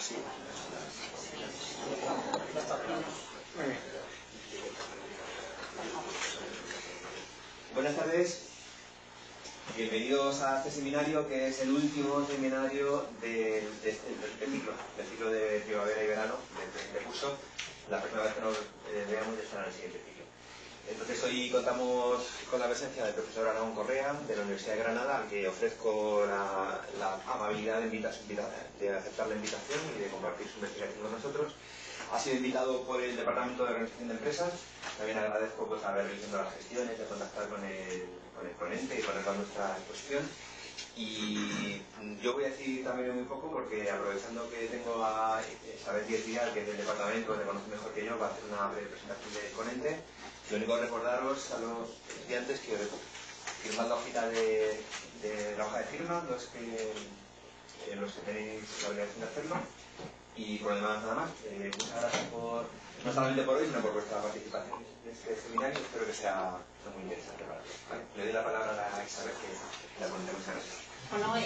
Sí. Muy bien. Buenas tardes. Bienvenidos a este seminario, que es el último seminario del ciclo de primavera y verano del presente curso. La próxima vez que nos veamos ya estará en el siguiente ciclo. Entonces hoy contamos con la presencia del profesor Aragón Correa de la Universidad de Granada, al que ofrezco la amabilidad de aceptar la invitación y de compartir su investigación con nosotros. Ha sido invitado por el Departamento de Organización de Empresas. También agradezco haber realizado las gestiones, de contactar con el ponente y ponerlo a nuestra exposición. Y yo voy a decir también muy poco, porque aprovechando que tengo a Isabel Díez Vidal, que es del departamento, que conoce mejor que yo, va a hacer una breve presentación del ponente. Lo único que recordaros a los estudiantes que firmad la hojita de la hoja de firma, los que tenéis la obligación de hacerlo. Y por lo demás, nada más. Muchas gracias no solamente por hoy, sino por vuestra participación en este seminario. Espero que sea muy interesante para todos. Vale, le doy la palabra a Isabel, que la ponemos. Muchas gracias. Bueno,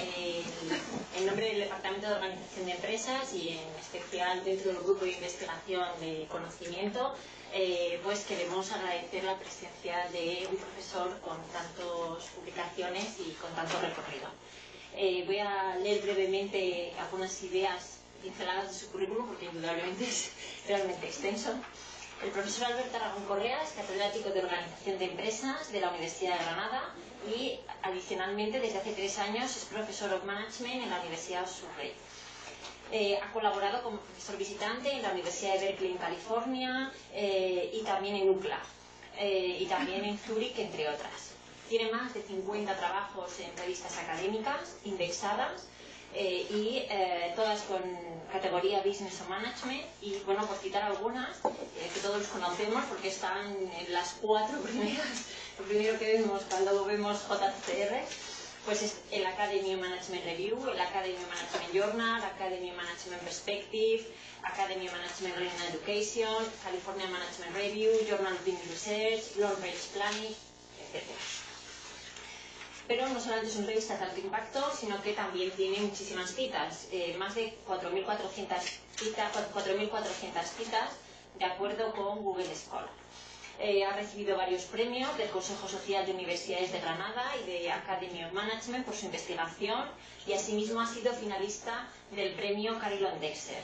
en nombre del Departamento de Organización de Empresas y en especial dentro del grupo de investigación de conocimiento, pues queremos agradecer la presencia de un profesor con tantas publicaciones y con tanto recorrido. Voy a leer brevemente algunas ideas pinceladas de su currículum, porque indudablemente es realmente extenso. El profesor Alberto Aragón Correa es catedrático de Organización de Empresas de la Universidad de Granada y, adicionalmente, desde hace 3 años es profesor of Management en la Universidad Surrey. Ha colaborado como profesor visitante en la Universidad de Berkeley en California y también en UCLA y también en Zúrich, entre otras. Tiene más de 50 trabajos en revistas académicas indexadas y todas con categoría Business o Management, y bueno, por citar algunas que todos conocemos porque están en las 4 primeras. Lo primero que vemos cuando vemos JCR pues es el Academy Management Review, el Academy Management Journal, Academy Management Perspective, Academy Management Learning and Education, California Management Review, Journal of Business Research, Long Range Planning, etc. Pero no solamente son revistas de alto impacto, sino que también tiene muchísimas citas, más de 4.400 citas, de acuerdo con Google Scholar. Ha recibido varios premios del Consejo Social de Universidades de Granada y de Academy of Management por su investigación, y asimismo ha sido finalista del premio Carillon Dexter.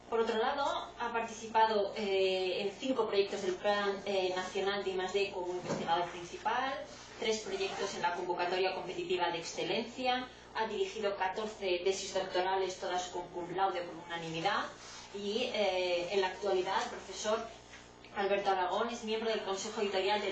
Por otro lado, ha participado en 5 proyectos del Plan Nacional de I+D como investigador principal, 3 proyectos en la convocatoria competitiva de excelencia, ha dirigido 14 tesis doctorales, todas con cum laude por unanimidad, y en la actualidad el profesor Alberto Aragón es miembro del consejo editorial de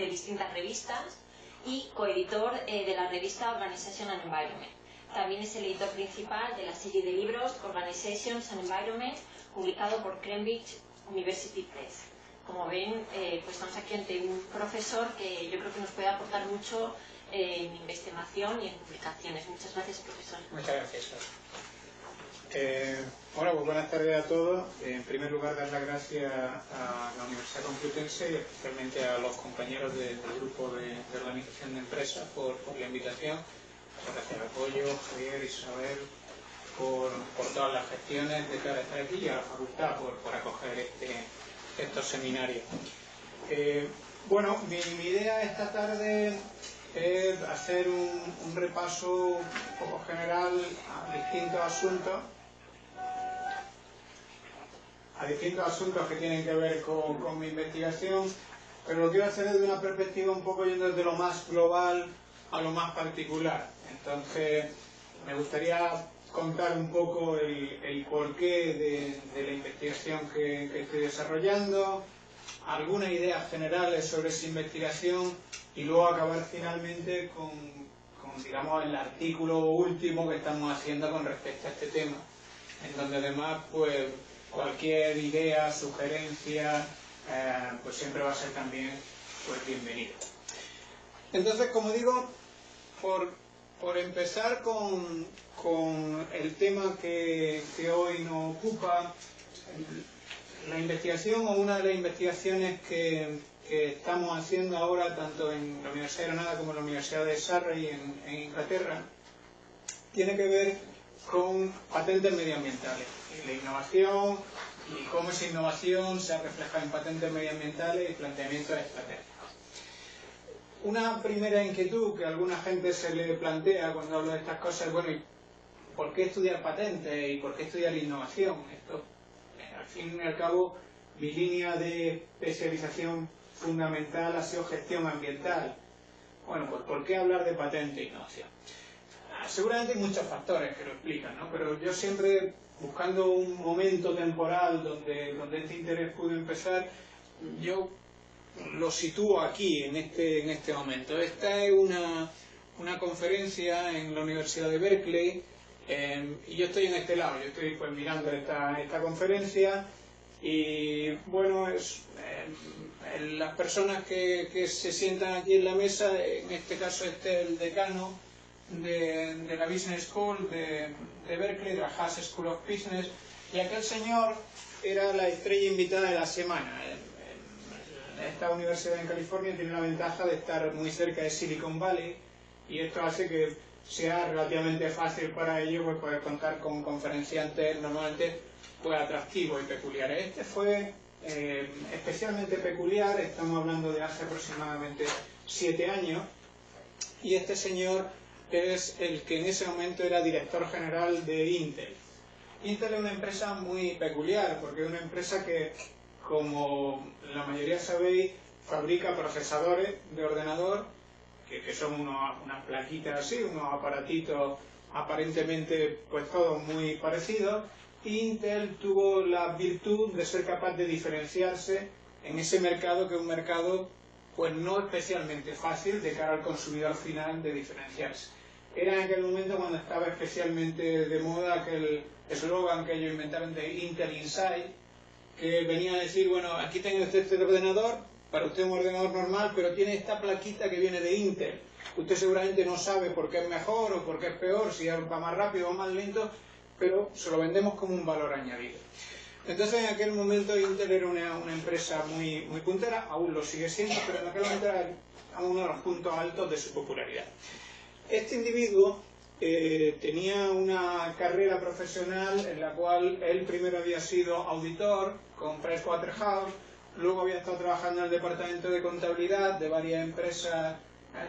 distintas revistas y coeditor de la revista Organization and Environment. También es el editor principal de la serie de libros Organizations and Environment, publicado por Cambridge University Press. Como ven, pues estamos aquí ante un profesor que yo creo que nos puede aportar mucho en investigación y en publicaciones. Muchas gracias, profesor. Muchas gracias. Bueno, pues buenas tardes a todos. En primer lugar, dar las gracias a la Universidad Complutense y especialmente a los compañeros del grupo de organización de empresas por la invitación. Muchas gracias al apoyo, Javier, Isabel, por todas las gestiones de cara a estar aquí, y a la facultad por acoger estos seminarios. Bueno, mi idea esta tarde es hacer un repaso un poco general a distintos asuntos que tienen que ver con mi investigación, pero lo quiero hacer desde una perspectiva un poco yendo desde lo más global a lo más particular. Entonces, me gustaría contar un poco el porqué de la investigación que estoy desarrollando, algunas ideas generales sobre esa investigación, y luego acabar finalmente con digamos, el artículo último que estamos haciendo con respecto a este tema, en donde además pues cualquier idea, sugerencia, pues siempre va a ser también pues bienvenida. Entonces, como digo, por empezar con el tema que hoy nos ocupa, la investigación, o una de las investigaciones que estamos haciendo ahora tanto en la Universidad de Granada como en la Universidad de Surrey en Inglaterra, tiene que ver con patentes medioambientales. Y la innovación y cómo esa innovación se refleja en patentes medioambientales y planteamientos estratégicos. Una primera inquietud que a alguna gente se le plantea cuando hablo de estas cosas es, bueno, ¿y por qué estudiar patentes y por qué estudiar innovación? Esto, al fin y al cabo, mi línea de especialización fundamental ha sido gestión ambiental. Bueno, pues ¿por qué hablar de patente e innovación? Seguramente hay muchos factores que lo explican, ¿no? Pero yo siempre, buscando un momento temporal donde este interés pudo empezar, yo lo sitúo aquí, en este momento. Esta es una conferencia en la Universidad de Berkeley, y yo estoy en este lado, yo estoy pues mirando esta conferencia, y bueno, las personas que se sientan aquí en la mesa, en este caso este es el decano de la Business School de Berkeley, de la Haas School of Business, y aquel señor era la estrella invitada de la semana. Esta universidad en California tiene la ventaja de estar muy cerca de Silicon Valley, y esto hace que sea relativamente fácil para ellos pues, poder contar con conferenciantes normalmente pues, atractivos y peculiares. Este fue especialmente peculiar, estamos hablando de hace aproximadamente 7 años, y este señor es el que en ese momento era director general de Intel. Intel es una empresa muy peculiar, porque es una empresa que, como la mayoría sabéis, fabrica procesadores de ordenador, que son unas plaquitas así, unos aparatitos aparentemente pues todos muy parecidos. Intel tuvo la virtud de ser capaz de diferenciarse en ese mercado, que es un mercado pues no especialmente fácil de cara al consumidor final de diferenciarse. Era en aquel momento cuando estaba especialmente de moda aquel eslogan que ellos inventaron de Intel Inside, que venía a decir, bueno, aquí tiene usted este ordenador, para usted un ordenador normal, pero tiene esta plaquita que viene de Intel. Usted seguramente no sabe por qué es mejor o por qué es peor, si va más rápido o más lento, pero se lo vendemos como un valor añadido. Entonces en aquel momento Intel era una empresa muy puntera, aún lo sigue siendo, pero en aquel momento era uno de los puntos altos de su popularidad. Este individuo tenía una carrera profesional en la cual él primero había sido auditor con Pricewaterhouse, luego había estado trabajando en el departamento de contabilidad de varias empresas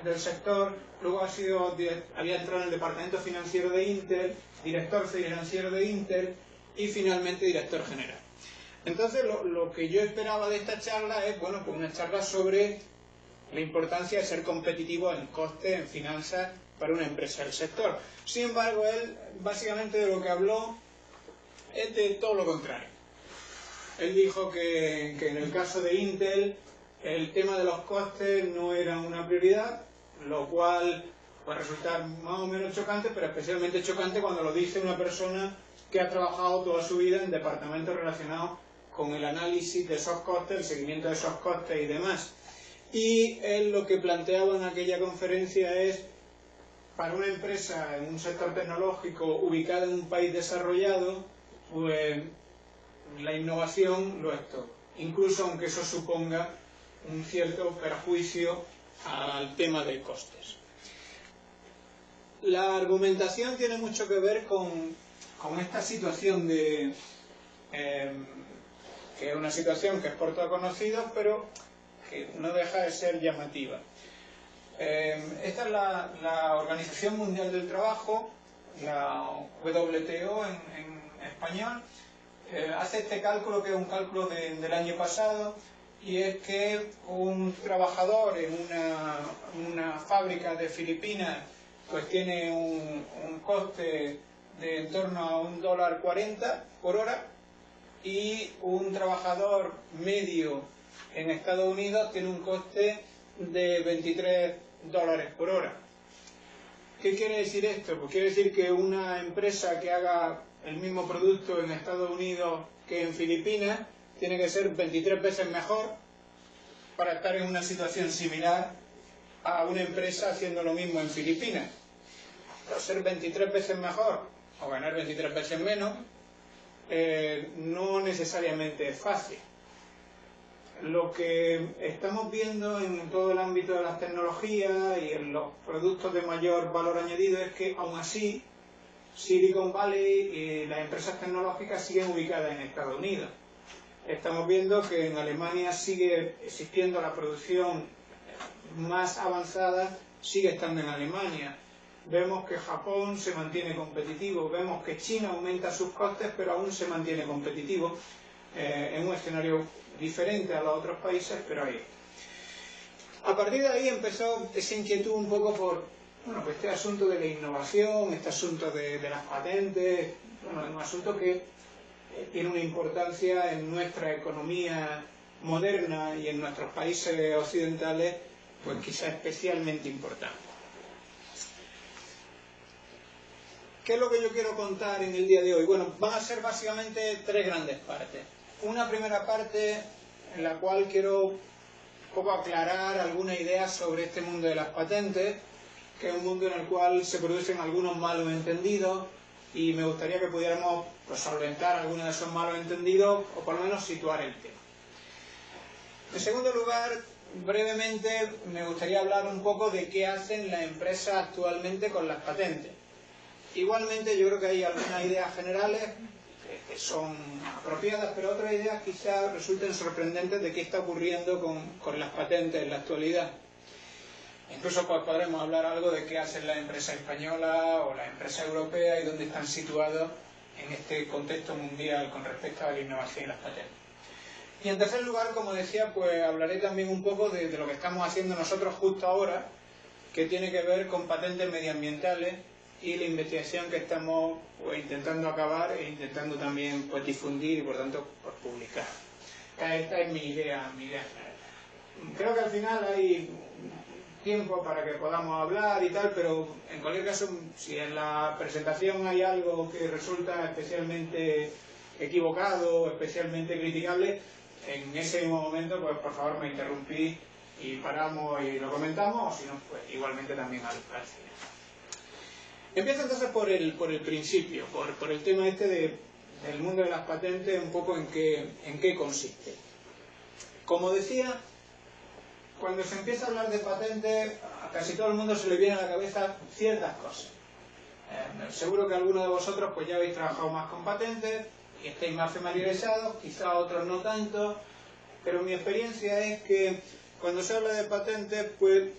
del sector, luego había entrado en el departamento financiero de Intel, director financiero de Intel y finalmente director general. Entonces lo que yo esperaba de esta charla es, bueno, pues una charla sobre la importancia de ser competitivo en costes, en finanzas, para una empresa del sector. Sin embargo, él básicamente de lo que habló es de todo lo contrario. Él dijo que en el caso de Intel el tema de los costes no era una prioridad, lo cual puede resultar más o menos chocante, pero especialmente chocante cuando lo dice una persona que ha trabajado toda su vida en departamentos relacionados con el análisis de esos costes, el seguimiento de esos costes y demás. Y él lo que planteaba en aquella conferencia es, para una empresa en un sector tecnológico ubicada en un país desarrollado, pues la innovación lo es todo, incluso aunque eso suponga un cierto perjuicio al tema de costes. La argumentación tiene mucho que ver con esta situación de que es una situación que es por todo conocido, pero que no deja de ser llamativa. Esta es la Organización Mundial del Trabajo, la WTO en español, hace este cálculo, que es un cálculo del año pasado, y es que un trabajador en una fábrica de Filipinas pues tiene un coste de en torno a $1.40 por hora, y un trabajador medio en Estados Unidos tiene un coste de $23 por hora. ¿Qué quiere decir esto? Pues quiere decir que una empresa que haga el mismo producto en Estados Unidos que en Filipinas tiene que ser 23 veces mejor para estar en una situación similar a una empresa haciendo lo mismo en Filipinas. Pero ser 23 veces mejor o ganar 23 veces menos no necesariamente es fácil. Lo que estamos viendo en todo el ámbito de las tecnologías y en los productos de mayor valor añadido es que aún así Silicon Valley y las empresas tecnológicas siguen ubicadas en Estados Unidos. Estamos viendo que en Alemania sigue existiendo la producción más avanzada, sigue estando en Alemania. Vemos que Japón se mantiene competitivo, vemos que China aumenta sus costes, pero aún se mantiene competitivo en un escenario diferente a los otros países, pero ahí. A partir de ahí empezó esa inquietud un poco por pues este asunto de la innovación, este asunto de las patentes, un asunto que tiene una importancia en nuestra economía moderna y en nuestros países occidentales, pues quizá especialmente importante. ¿Qué es lo que yo quiero contar en el día de hoy? Bueno, van a ser básicamente tres grandes partes. Una primera parte en la cual quiero un poco aclarar algunas ideas sobre este mundo de las patentes, que es un mundo en el cual se producen algunos malos entendidos y me gustaría que pudiéramos solventar algunos de esos malos entendidos o por lo menos situar el tema. En segundo lugar, brevemente me gustaría hablar un poco de qué hacen las empresas actualmente con las patentes. Igualmente yo creo que hay algunas ideas generales que son apropiadas, pero otras ideas quizás resulten sorprendentes de qué está ocurriendo con las patentes en la actualidad. Incluso pues, podremos hablar algo de qué hacen las empresas españolas o las empresas europeas y dónde están situados en este contexto mundial con respecto a la innovación y las patentes. Y en tercer lugar, como decía, pues hablaré también un poco de lo que estamos haciendo nosotros justo ahora, que tiene que ver con patentes medioambientales y la investigación que estamos pues, intentando acabar e intentando también pues, difundir y por tanto pues, publicar. Esta es mi idea general. Creo que al final hay tiempo para que podamos hablar y tal, pero en cualquier caso, si en la presentación hay algo que resulta especialmente equivocado, especialmente criticable, en ese mismo momento, pues por favor me interrumpí y paramos y lo comentamos, o si no, pues igualmente también al final. Empiezo entonces por el principio, por el tema este del mundo de las patentes, un poco en qué consiste. Como decía, cuando se empieza a hablar de patentes, a casi todo el mundo se le viene a la cabeza ciertas cosas. Seguro que algunos de vosotros pues ya habéis trabajado más con patentes y estáis más familiarizados, quizá otros no tanto, pero mi experiencia es que cuando se habla de patentes, pues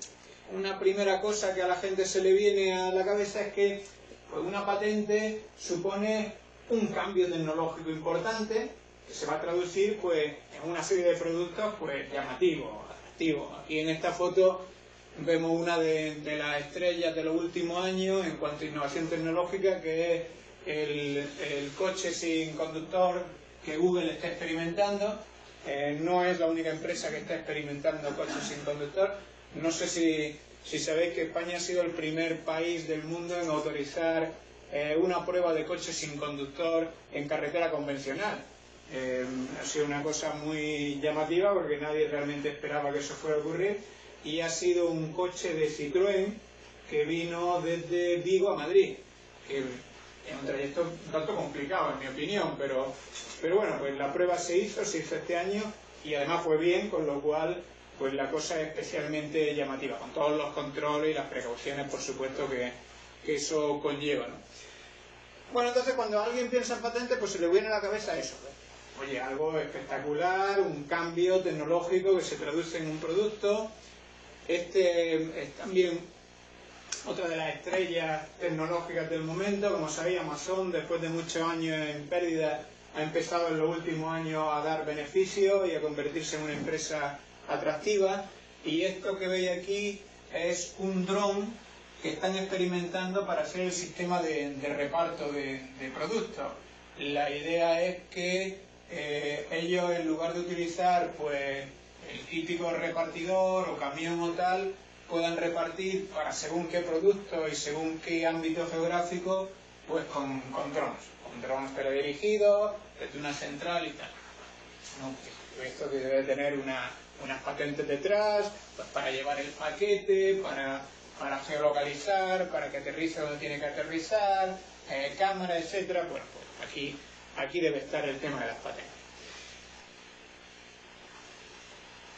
una primera cosa que a la gente se le viene a la cabeza es que pues, una patente supone un cambio tecnológico importante que se va a traducir pues, en una serie de productos pues, llamativos, atractivos. Aquí en esta foto vemos una de las estrellas de los últimos años en cuanto a innovación tecnológica, que es el coche sin conductor que Google está experimentando. No es la única empresa que está experimentando coches sin conductor. No sé si sabéis que España ha sido el primer país del mundo en autorizar una prueba de coche sin conductor en carretera convencional. Ha sido una cosa muy llamativa porque nadie realmente esperaba que eso fuera a ocurrir, y ha sido un coche de Citroën que vino desde Vigo a Madrid, que es un trayecto un tanto complicado en mi opinión, pero bueno, pues la prueba se hizo este año y además fue bien, con lo cual pues la cosa es especialmente llamativa, con todos los controles y las precauciones, por supuesto, que eso conlleva, ¿no? Bueno, entonces cuando alguien piensa en patente, pues se le viene a la cabeza eso, ¿no? Oye, algo espectacular, un cambio tecnológico que se traduce en un producto. Este es también otra de las estrellas tecnológicas del momento. Como sabéis, Amazon, después de muchos años en pérdida, ha empezado en los últimos años a dar beneficios y a convertirse en una empresa atractiva. Y esto que veis aquí es un dron que están experimentando para hacer el sistema de reparto de productos. La idea es que ellos, en lugar de utilizar pues el típico repartidor o camión o tal, puedan repartir para según qué producto y según qué ámbito geográfico, pues con drones teledirigidos, desde una central y tal. ¿No? Esto que debe tener unas patentes detrás, pues para llevar el paquete, para geolocalizar, para que aterrice donde tiene que aterrizar, cámara, etcétera. Bueno, pues aquí debe estar el tema de las patentes.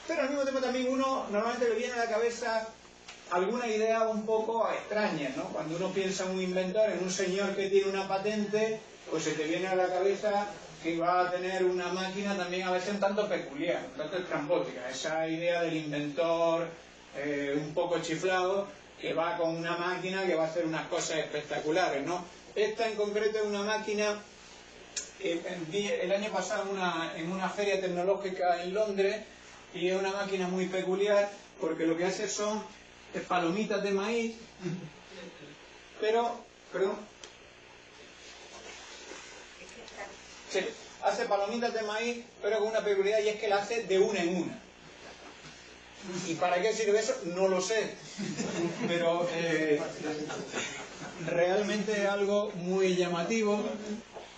Pero al mismo tiempo también uno normalmente le viene a la cabeza alguna idea un poco extraña, ¿no? Cuando uno piensa en un inventor, en un señor que tiene una patente, pues se te viene a la cabeza que va a tener una máquina también a veces un tanto peculiar, un tanto estrambótica. Esa idea del inventor un poco chiflado, que va con una máquina que va a hacer unas cosas espectaculares, ¿no? Esta en concreto es una máquina que vi el año pasado en una feria tecnológica en Londres, y es una máquina muy peculiar porque lo que hace son palomitas de maíz, pero sí, hace palomitas de maíz, pero con una peculiaridad, y es que la hace de una en una. ¿Y para qué sirve eso? No lo sé, pero realmente es algo muy llamativo.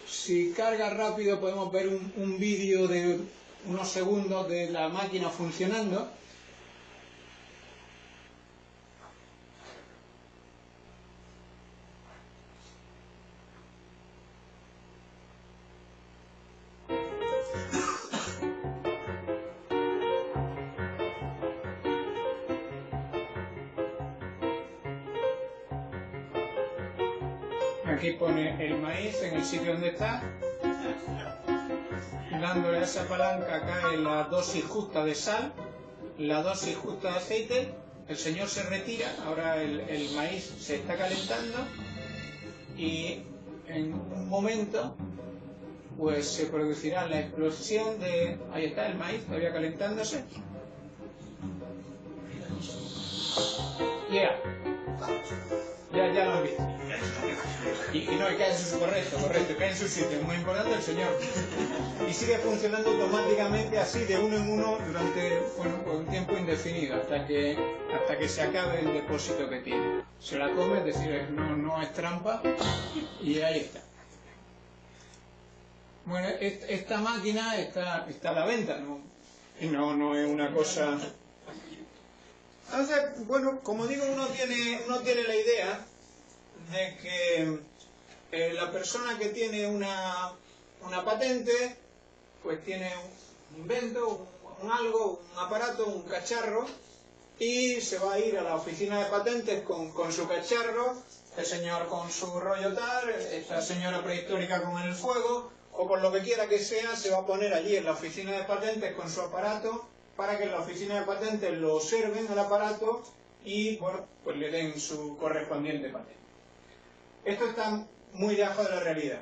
Si carga rápido podemos ver un vídeo de unos segundos de la máquina funcionando. Aquí pone el maíz en el sitio donde está. Dándole a esa palanca cae la dosis justa de sal, la dosis justa de aceite. El señor se retira, ahora el maíz se está calentando, y en un momento pues se producirá la explosión de... Ahí está el maíz todavía calentándose. Ya lo han visto. Y no, y cae en su correcto, cae en su sitio, muy importante el señor. Y sigue funcionando automáticamente así, de uno en uno, durante pues un tiempo indefinido, hasta que se acabe el depósito que tiene. Se la come, es decir, no es trampa, y ahí está. Bueno, esta máquina está a la venta, no es una cosa... Entonces, bueno, como digo, uno tiene la idea de que la persona que tiene una patente, pues tiene un invento, un aparato, un cacharro, y se va a ir a la oficina de patentes con su cacharro, el señor con su rollo tal, esta señora prehistórica con el fuego, o con lo que quiera que sea, se va a poner allí en la oficina de patentes con su aparato, para que en la oficina de patentes lo observen al aparato y, bueno, pues le den su correspondiente patente. Esto está muy lejos de la realidad,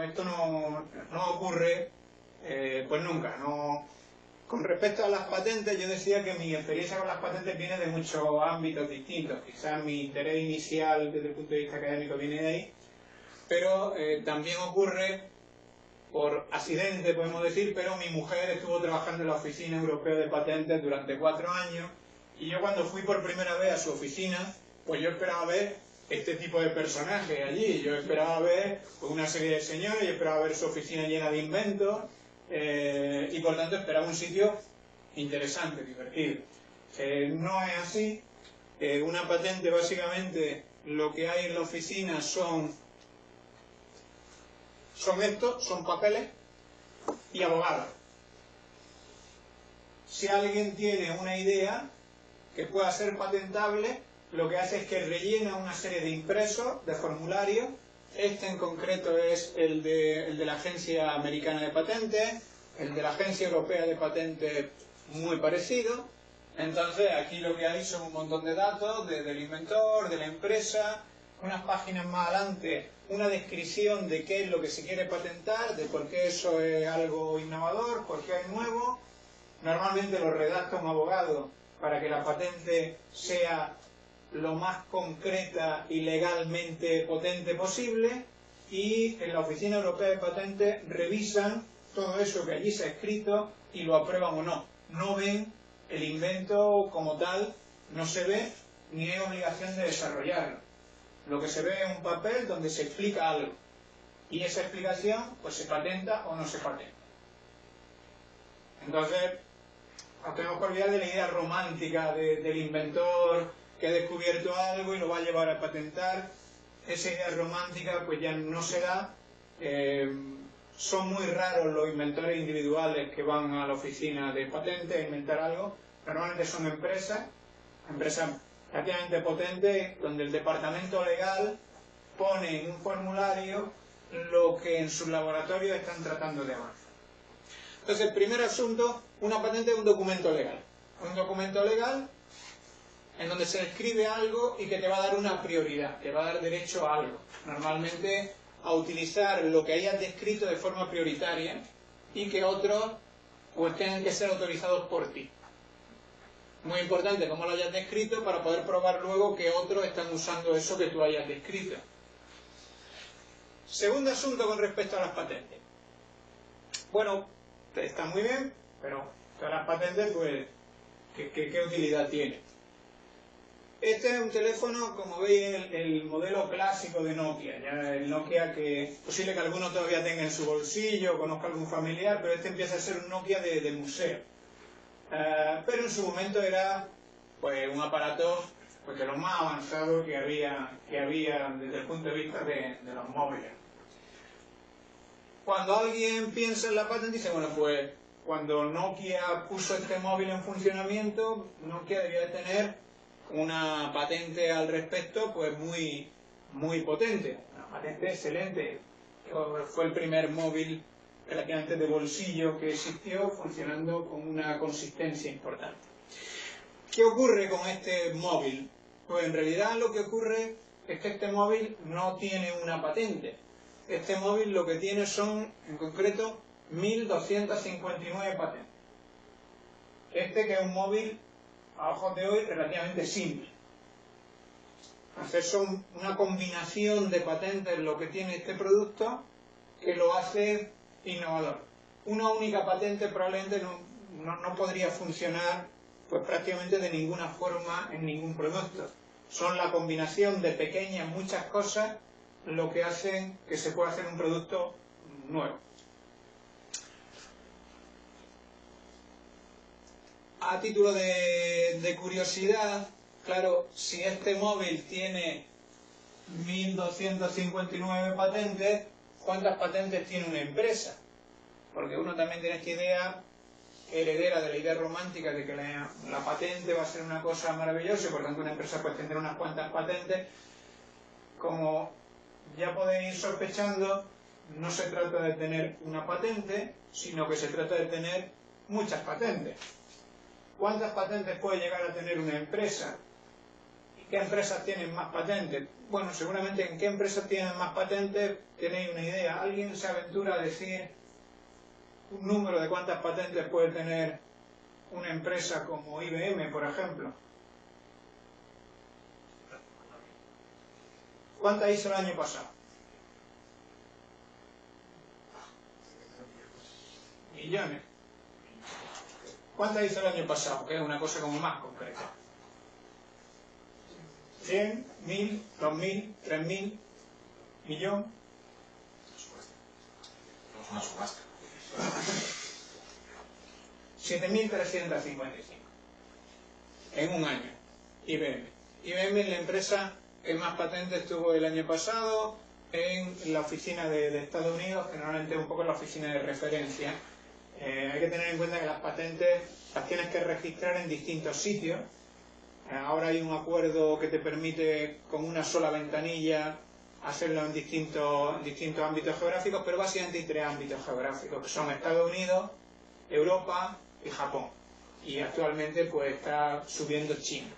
esto no ocurre pues nunca. Con respecto a las patentes, yo decía que mi experiencia con las patentes viene de muchos ámbitos distintos. Quizás mi interés inicial desde el punto de vista académico viene de ahí, pero también ocurre por accidente, podemos decir, pero mi mujer estuvo trabajando en la Oficina Europea de Patentes durante 4 años, y yo cuando fui por primera vez a su oficina, pues yo esperaba ver este tipo de personajes allí. Yo esperaba ver una serie de señores, yo esperaba ver su oficina llena de inventos, y por tanto esperaba un sitio interesante, divertido. No es así. Una patente, básicamente, lo que hay en la oficina son papeles y abogados. Si alguien tiene una idea que pueda ser patentable, lo que hace es que rellena una serie de impresos, de formularios. Este en concreto es el de la Agencia Americana de Patentes, el de la Agencia Europea de Patentes, muy parecido. Entonces aquí lo que hay son un montón de datos del inventor, de la empresa, unas páginas más adelante, una descripción de qué es lo que se quiere patentar, de por qué eso es algo innovador, por qué es nuevo. Normalmente lo redacta un abogado para que la patente sea lo más concreta y legalmente potente posible, y en la Oficina Europea de Patentes revisan todo eso que allí se ha escrito y lo aprueban o no. No ven el invento como tal, no se ve, ni hay obligación de desarrollarlo. Lo que se ve es un papel donde se explica algo, y esa explicación pues se patenta o no se patenta. Entonces, nos tenemos que olvidar de la idea romántica del inventor que ha descubierto algo y lo va a llevar a patentar. Esa idea romántica pues ya no se da. Son muy raros los inventores individuales que van a la oficina de patentes a inventar algo. Normalmente son empresas relativamente potente, donde el departamento legal pone en un formulario lo que en sus laboratorios están tratando de avanzar. Entonces, el primer asunto, una patente es un documento legal. Un documento legal en donde se describe algo y que te va a dar una prioridad, te va a dar derecho a algo. Normalmente a utilizar lo que hayas descrito de forma prioritaria y que otros pues tengan que ser autorizados por ti. Muy importante cómo lo hayas descrito para poder probar luego que otros están usando eso que tú hayas descrito. Segundo asunto con respecto a las patentes. Bueno, está muy bien, pero todas las patentes, pues, ¿qué utilidad tienen? Este es un teléfono, como veis, el modelo clásico de Nokia. Ya el Nokia que es posible que alguno todavía tenga en su bolsillo, conozca a algún familiar, pero este empieza a ser un Nokia de museo. Pero en su momento era pues un aparato pues, de lo más avanzado que había desde el punto de vista de los móviles. Cuando alguien piensa en la patente, dice, bueno, pues cuando Nokia puso este móvil en funcionamiento, Nokia debía de tener una patente al respecto pues muy potente, una patente excelente. Fue el primer móvil relativamente de bolsillo que existió, funcionando con una consistencia importante. ¿Qué ocurre con este móvil? Pues en realidad lo que ocurre es que este móvil no tiene una patente. Este móvil lo que tiene son, en concreto, 1.259 patentes. Este que es un móvil, a ojos de hoy, relativamente simple. Entonces son una combinación de patentes lo que tiene este producto que lo hace innovador. Una única patente probablemente no podría funcionar pues prácticamente de ninguna forma en ningún producto. Son la combinación de pequeñas muchas cosas lo que hacen que se pueda hacer un producto nuevo. A título de curiosidad, claro, si este móvil tiene 1.259 patentes, ¿cuántas patentes tiene una empresa? Porque uno también tiene esta idea heredera de la idea romántica de que la patente va a ser una cosa maravillosa y por tanto una empresa puede tener unas cuantas patentes. Como ya podéis ir sospechando, no se trata de tener una patente, sino que se trata de tener muchas patentes. ¿Cuántas patentes puede llegar a tener una empresa? ¿Y qué empresas tienen más patentes? Bueno, seguramente en qué empresas tienen más patentes tenéis una idea. ¿Alguien se aventura a decir un número de cuántas patentes puede tener una empresa como IBM, por ejemplo? ¿Cuántas hizo el año pasado? Millones. ¿Cuántas hizo el año pasado? Que es una cosa como más concreta. 100, 1000, 2000, 3000, millón. Una subasta. 7.355 en un año. IBM. IBM es la empresa que más patentes tuvo el año pasado en la oficina de Estados Unidos, que normalmente es un poco la oficina de referencia. Hay que tener en cuenta que las patentes las tienes que registrar en distintos sitios. Ahora hay un acuerdo que te permite con una sola ventanilla hacerlo en distintos ámbitos geográficos, pero básicamente hay tres ámbitos geográficos, que son Estados Unidos, Europa y Japón. Y actualmente pues está subiendo China.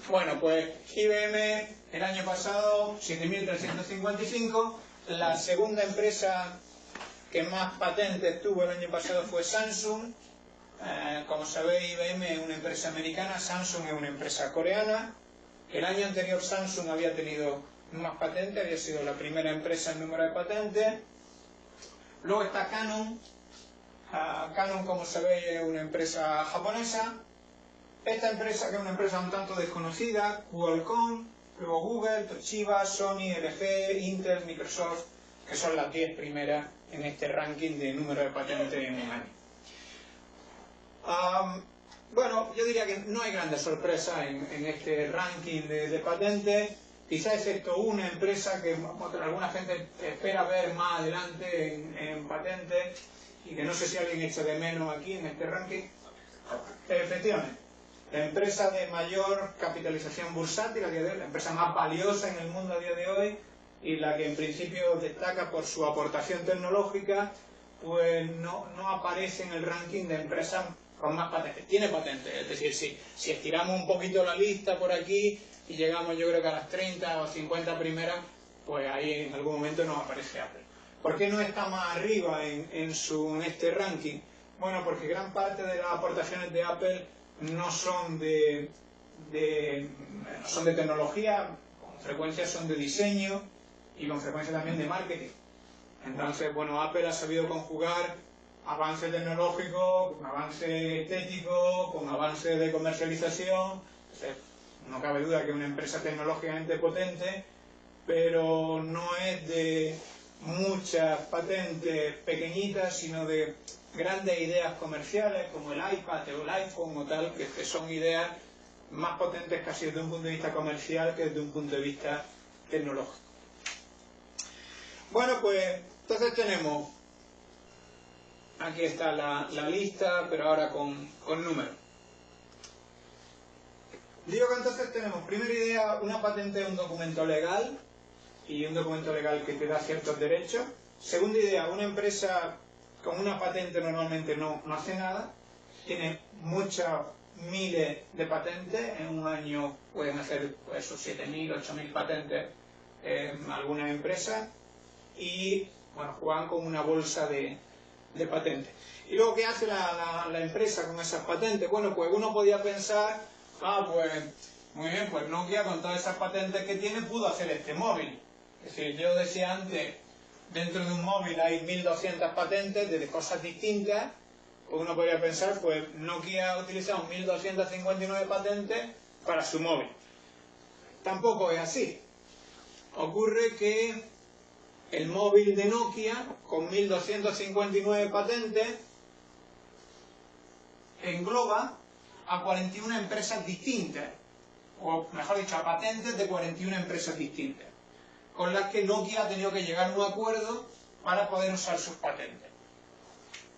Bueno, pues IBM el año pasado 7.355. La segunda empresa que más patentes tuvo el año pasado fue Samsung. Como sabéis, IBM es una empresa americana, Samsung es una empresa coreana. El año anterior Samsung había tenido más patentes, había sido la primera empresa en número de patentes. Luego está Canon. Canon, como sabéis, es una empresa japonesa. Esta empresa, que es una empresa un tanto desconocida, Qualcomm, luego Google, Toshiba, Sony, LG, Intel, Microsoft, que son las 10 primeras en este ranking de número de patentes en un año. Bueno, yo diría que no hay grandes sorpresas en este ranking de patentes. Quizás excepto una empresa que alguna gente espera ver más adelante en patentes y que no sé si alguien echa de menos aquí en este ranking. Efectivamente, la empresa de mayor capitalización bursátil a día de hoy, la empresa más valiosa en el mundo a día de hoy y la que en principio destaca por su aportación tecnológica, pues no aparece en el ranking de empresas con más patentes. Tiene patentes, es decir, si estiramos un poquito la lista por aquí y llegamos yo creo que a las 30 o 50 primeras, pues ahí en algún momento nos aparece Apple. ¿Por qué no está más arriba en este ranking? Bueno, porque gran parte de las aportaciones de Apple no son de tecnología, con frecuencia son de diseño y con frecuencia también de marketing. Entonces, bueno, Apple ha sabido conjugar avance tecnológico con avance estético, con avance de comercialización. Entonces, no cabe duda que es una empresa tecnológicamente potente, pero no es de muchas patentes pequeñitas, sino de grandes ideas comerciales como el iPad o el iPhone o tal, que son ideas más potentes casi desde un punto de vista comercial que desde un punto de vista tecnológico. Bueno, pues entonces tenemos, aquí está la lista, pero ahora con números. Digo que entonces tenemos, primera idea, una patente es un documento legal, y un documento legal que te da ciertos derechos. Segunda idea, una empresa con una patente normalmente no hace nada, tiene muchas miles de patentes, en un año pueden hacer pues, 7.000, 8.000 patentes algunas empresas, y bueno, juegan con una bolsa de patentes. Y luego, ¿qué hace la empresa con esas patentes? Bueno, pues uno podía pensar, pues muy bien, pues Nokia con todas esas patentes que tiene pudo hacer este móvil. Es decir, yo decía antes, dentro de un móvil hay 1.200 patentes de cosas distintas, pues uno podría pensar, pues Nokia ha utilizado 1.259 patentes para su móvil. Tampoco es así. Ocurre que el móvil de Nokia, con 1.259 patentes, engloba a 41 empresas distintas, o mejor dicho, a patentes de 41 empresas distintas, con las que Nokia ha tenido que llegar a un acuerdo para poder usar sus patentes.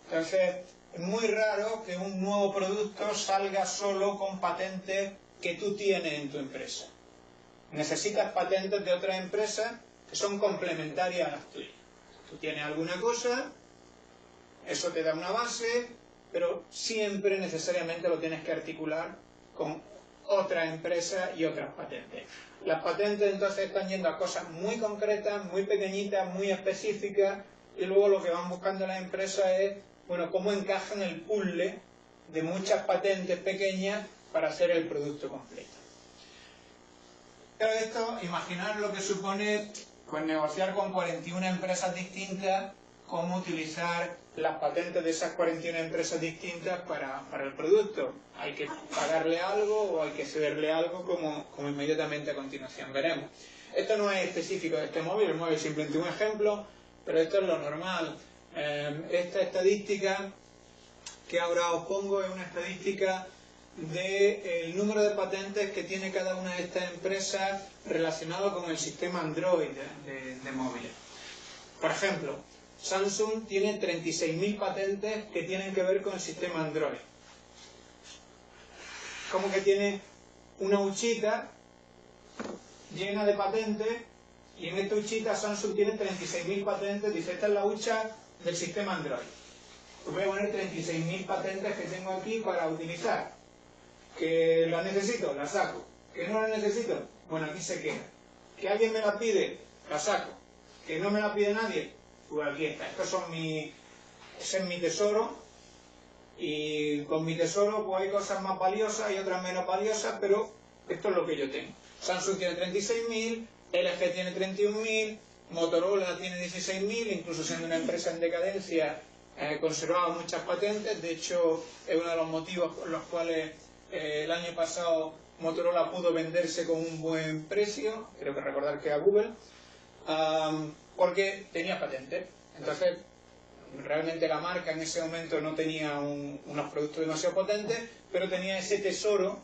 Entonces, es muy raro que un nuevo producto salga solo con patentes que tú tienes en tu empresa. Necesitas patentes de otras empresas que son complementarias a las tuyas. Tú tienes alguna cosa, eso te da una base, pero siempre necesariamente lo tienes que articular con otras empresas y otras patentes. Las patentes entonces están yendo a cosas muy concretas, muy pequeñitas, muy específicas, y luego lo que van buscando las empresas es, bueno, cómo encajan el puzzle de muchas patentes pequeñas para hacer el producto completo. Pero esto, imaginar lo que supone pues negociar con 41 empresas distintas, cómo utilizar las patentes de esas 41 empresas distintas para el producto. Hay que pagarle algo o hay que cederle algo, como inmediatamente a continuación veremos. Esto no es específico de este móvil, el móvil es simplemente un ejemplo, pero esto es lo normal. Esta estadística que ahora os pongo es una estadística del número de patentes que tiene cada una de estas empresas relacionado con el sistema Android de móviles. Por ejemplo, Samsung tiene 36.000 patentes que tienen que ver con el sistema Android. Como que tiene una huchita llena de patentes, y en esta huchita Samsung tiene 36.000 patentes. Dice, esta es la hucha del sistema Android. Pues voy a poner 36.000 patentes que tengo aquí para utilizar. Que las necesito, las saco. Que no las necesito, bueno, aquí se queda. Que alguien me la pide, la saco. Que no me la pide nadie, pues aquí está. Ese es mi tesoro. Y con mi tesoro pues hay cosas más valiosas y otras menos valiosas, pero esto es lo que yo tengo. Samsung tiene 36.000, LG tiene 31.000, Motorola tiene 16.000, incluso siendo una empresa en decadencia, conservaba muchas patentes. De hecho, es uno de los motivos por los cuales el año pasado Motorola pudo venderse con un buen precio, creo que recordar que a Google, porque tenía patentes. Entonces, realmente la marca en ese momento no tenía unos productos demasiado potentes, pero tenía ese tesoro,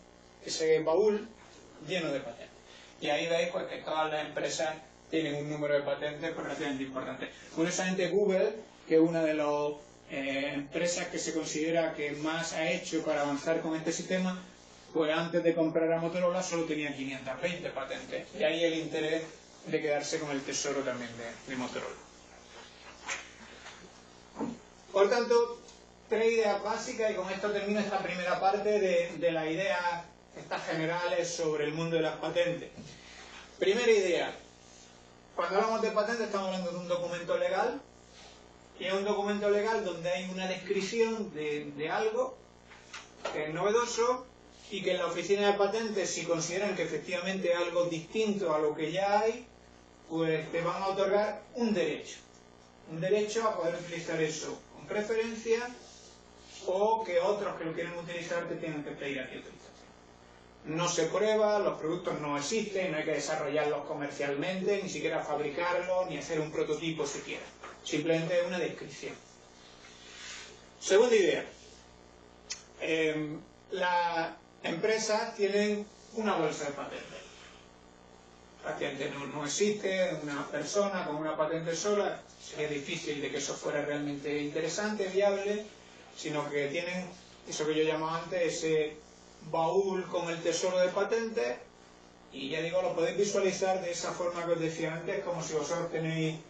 ese baúl lleno de patentes. Y ahí veis pues, que todas las empresas tienen un número de patentes relativamente importante. Curiosamente, Google, que es una de las empresas que se considera que más ha hecho para avanzar con este sistema, pues antes de comprar a Motorola solo tenía 520 patentes. Y ahí el interés de quedarse con el tesoro también de Motorola. Por tanto, 3 ideas básicas, y con esto termino esta primera parte de las ideas estas generales sobre el mundo de las patentes. Primera idea. Cuando hablamos de patentes estamos hablando de un documento legal, y es un documento legal donde hay una descripción de algo que es novedoso, y que en la oficina de patentes, si consideran que efectivamente es algo distinto a lo que ya hay, pues te van a otorgar un derecho a poder utilizar eso con preferencia, o que otros que lo quieren utilizar te tienen que pedir a ti autorización. No se prueba, los productos no existen, no hay que desarrollarlos comercialmente, ni siquiera fabricarlos, ni hacer un prototipo siquiera. Simplemente es una descripción. Segunda idea. Las empresas tienen una bolsa de patentes. La patente no existe, una persona con una patente sola, sería difícil de que eso fuera realmente interesante, viable, sino que tienen eso que yo llamaba antes, ese baúl con el tesoro de patentes, y ya digo, lo podéis visualizar de esa forma que os decía antes, como si vosotros tenéis,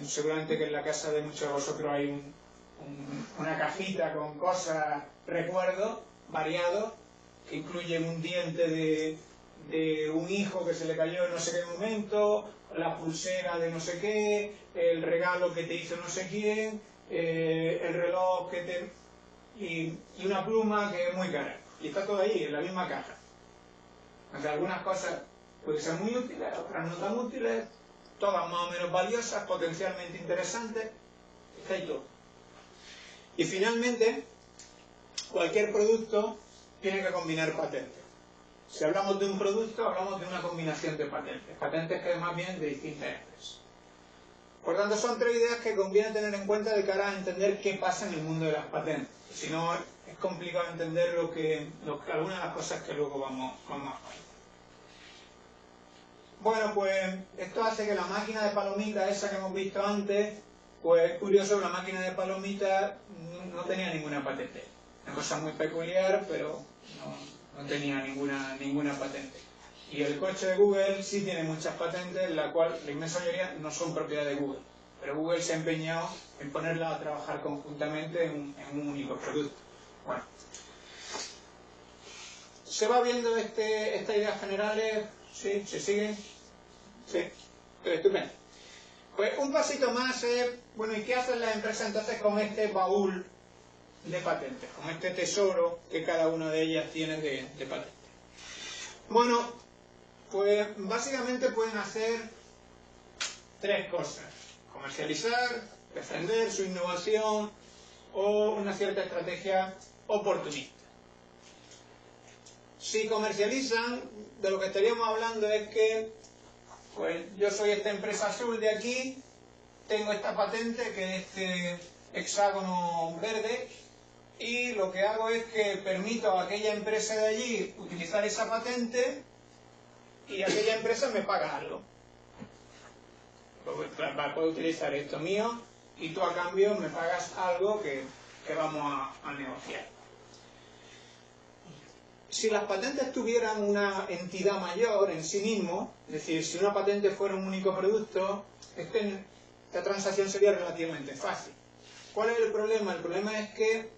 seguramente que en la casa de muchos de vosotros hay una cajita con cosas, recuerdos variados, que incluyen un diente de un hijo que se le cayó en no sé qué momento, la pulsera de no sé qué, el regalo que te hizo no sé quién, el reloj que te... y una pluma que es muy cara. Y está todo ahí, en la misma caja. O sea, algunas cosas pueden ser muy útiles, otras no tan útiles, todas más o menos valiosas, potencialmente interesantes, está ahí todo. Y finalmente, cualquier producto tiene que combinar patentes. Si hablamos de un producto, hablamos de una combinación de patentes. Patentes que más bien de distintas empresas. Por tanto, son 3 ideas que conviene tener en cuenta de cara a entender qué pasa en el mundo de las patentes. Si no, es complicado entender algunas de las cosas que luego vamos a ver. Bueno, pues esto hace que la máquina de palomitas, esa que hemos visto antes, pues es curioso, la máquina de palomitas no tenía ninguna patente. Una cosa muy peculiar, pero no tenía ninguna patente. Y el coche de Google sí tiene muchas patentes, la cual la inmensa mayoría no son propiedad de Google. Pero Google se ha empeñado en ponerlas a trabajar conjuntamente en un único producto. Bueno. ¿Se va viendo estas ideas generales? ¿Sí? ¿Se siguen? Sí. Estupendo. Pues un pasito más es, bueno, ¿y qué hacen las empresas entonces con este baúl de patentes? Con este tesoro que cada una de ellas tiene de patentes. Bueno, pues básicamente pueden hacer 3 cosas. Comercializar, defender su innovación o una cierta estrategia oportunista. Si comercializan, de lo que estaríamos hablando es que pues yo soy esta empresa azul de aquí, tengo esta patente que es este hexágono verde, y lo que hago es que permito a aquella empresa de allí utilizar esa patente y aquella empresa me paga algo. Puedo utilizar esto mío y tú a cambio me pagas algo que vamos a negociar. Si las patentes tuvieran una entidad mayor en sí mismo, es decir, si una patente fuera un único producto, esta transacción sería relativamente fácil. ¿Cuál es el problema? El problema es que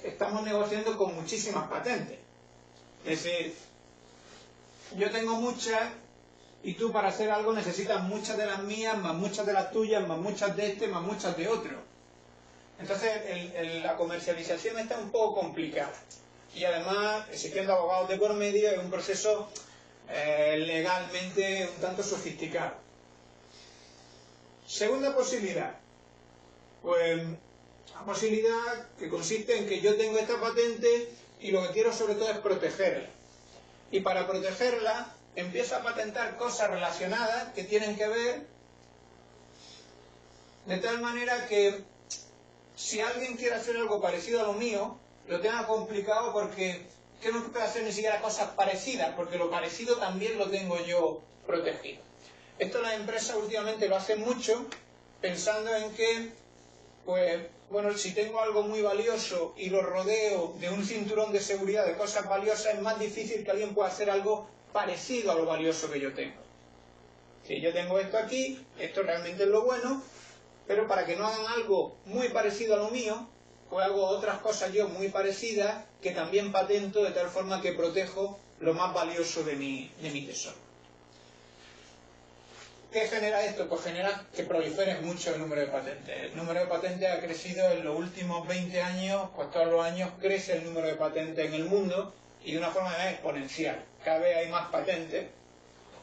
estamos negociando con muchísimas patentes. Es decir, yo tengo muchas y tú para hacer algo necesitas muchas de las mías, más muchas de las tuyas, más muchas de este, más muchas de otro. Entonces la comercialización está un poco complicada. Y además, existiendo abogados de por medio, es un proceso legalmente un tanto sofisticado. Segunda posibilidad. Pues la posibilidad que consiste en que yo tengo esta patente y lo que quiero sobre todo es protegerla. Y para protegerla empiezo a patentar cosas relacionadas que tienen que ver de tal manera que si alguien quiere hacer algo parecido a lo mío, lo tenga complicado porque que no puede hacer ni siquiera cosas parecidas, porque lo parecido también lo tengo yo protegido. Esto las empresas últimamente lo hacen mucho, pensando en que pues, bueno, si tengo algo muy valioso y lo rodeo de un cinturón de seguridad de cosas valiosas, es más difícil que alguien pueda hacer algo parecido a lo valioso que yo tengo. Si yo tengo esto aquí, esto realmente es lo bueno, pero para que no hagan algo muy parecido a lo mío, pues hago otras cosas yo muy parecidas que también patento de tal forma que protejo lo más valioso de mi tesoro. ¿Qué genera esto? Pues genera que prolifere mucho el número de patentes. El número de patentes ha crecido en los últimos 20 años, pues todos los años crece el número de patentes en el mundo y de una forma exponencial. Cada vez hay más patentes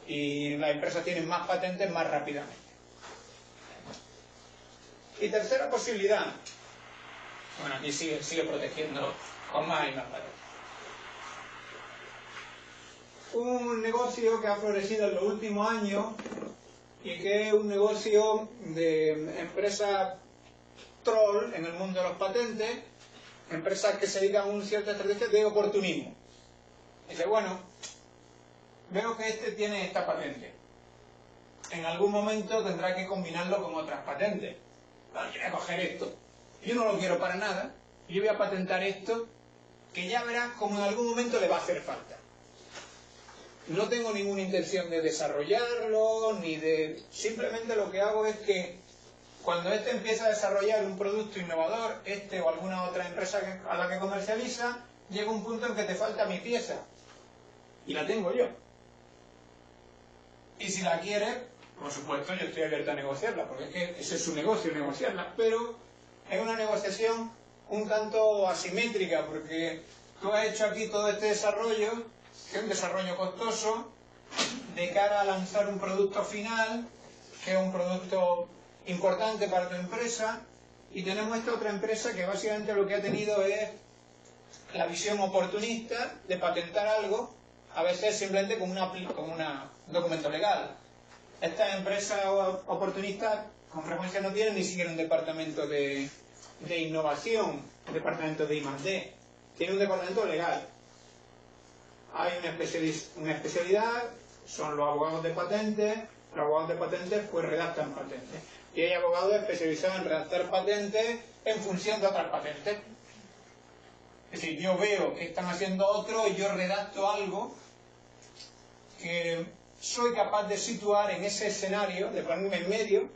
y las empresas tienen más patentes más rápidamente. Y tercera posibilidad, bueno, aquí sigue protegiendo con más y más patentes. Un negocio que ha florecido en los últimos años y que es un negocio de empresas troll en el mundo de los patentes, empresas que se dedican a una cierta estrategia de oportunismo. Dice, bueno, veo que este tiene esta patente. En algún momento tendrá que combinarlo con otras patentes. Bueno, yo voy a coger esto. Yo no lo quiero para nada. Yo voy a patentar esto, que ya verás como en algún momento le va a hacer falta. No tengo ninguna intención de desarrollarlo, ni de... Simplemente lo que hago es que cuando este empieza a desarrollar un producto innovador, este o alguna otra empresa a la que comercializa, llega un punto en que te falta mi pieza. Y la tengo yo. Y si la quieres, por supuesto, yo estoy abierto a negociarla, porque es que ese es su negocio, negociarla. Pero es una negociación un tanto asimétrica, porque tú has hecho aquí todo este desarrollo, que es un desarrollo costoso, de cara a lanzar un producto final, que es un producto importante para tu empresa, y tenemos esta otra empresa que básicamente lo que ha tenido es la visión oportunista de patentar algo, a veces simplemente como un documento legal. Estas empresas oportunistas con frecuencia no tienen ni siquiera un departamento de innovación, un departamento de I+D, tienen un departamento legal. Hay una especialidad, son los abogados de patentes. Los abogados de patentes pues redactan patentes. Y hay abogados especializados en redactar patentes en función de otras patentes. Es decir, yo veo que están haciendo otro y yo redacto algo que soy capaz de situar en ese escenario, de ponerme en medio,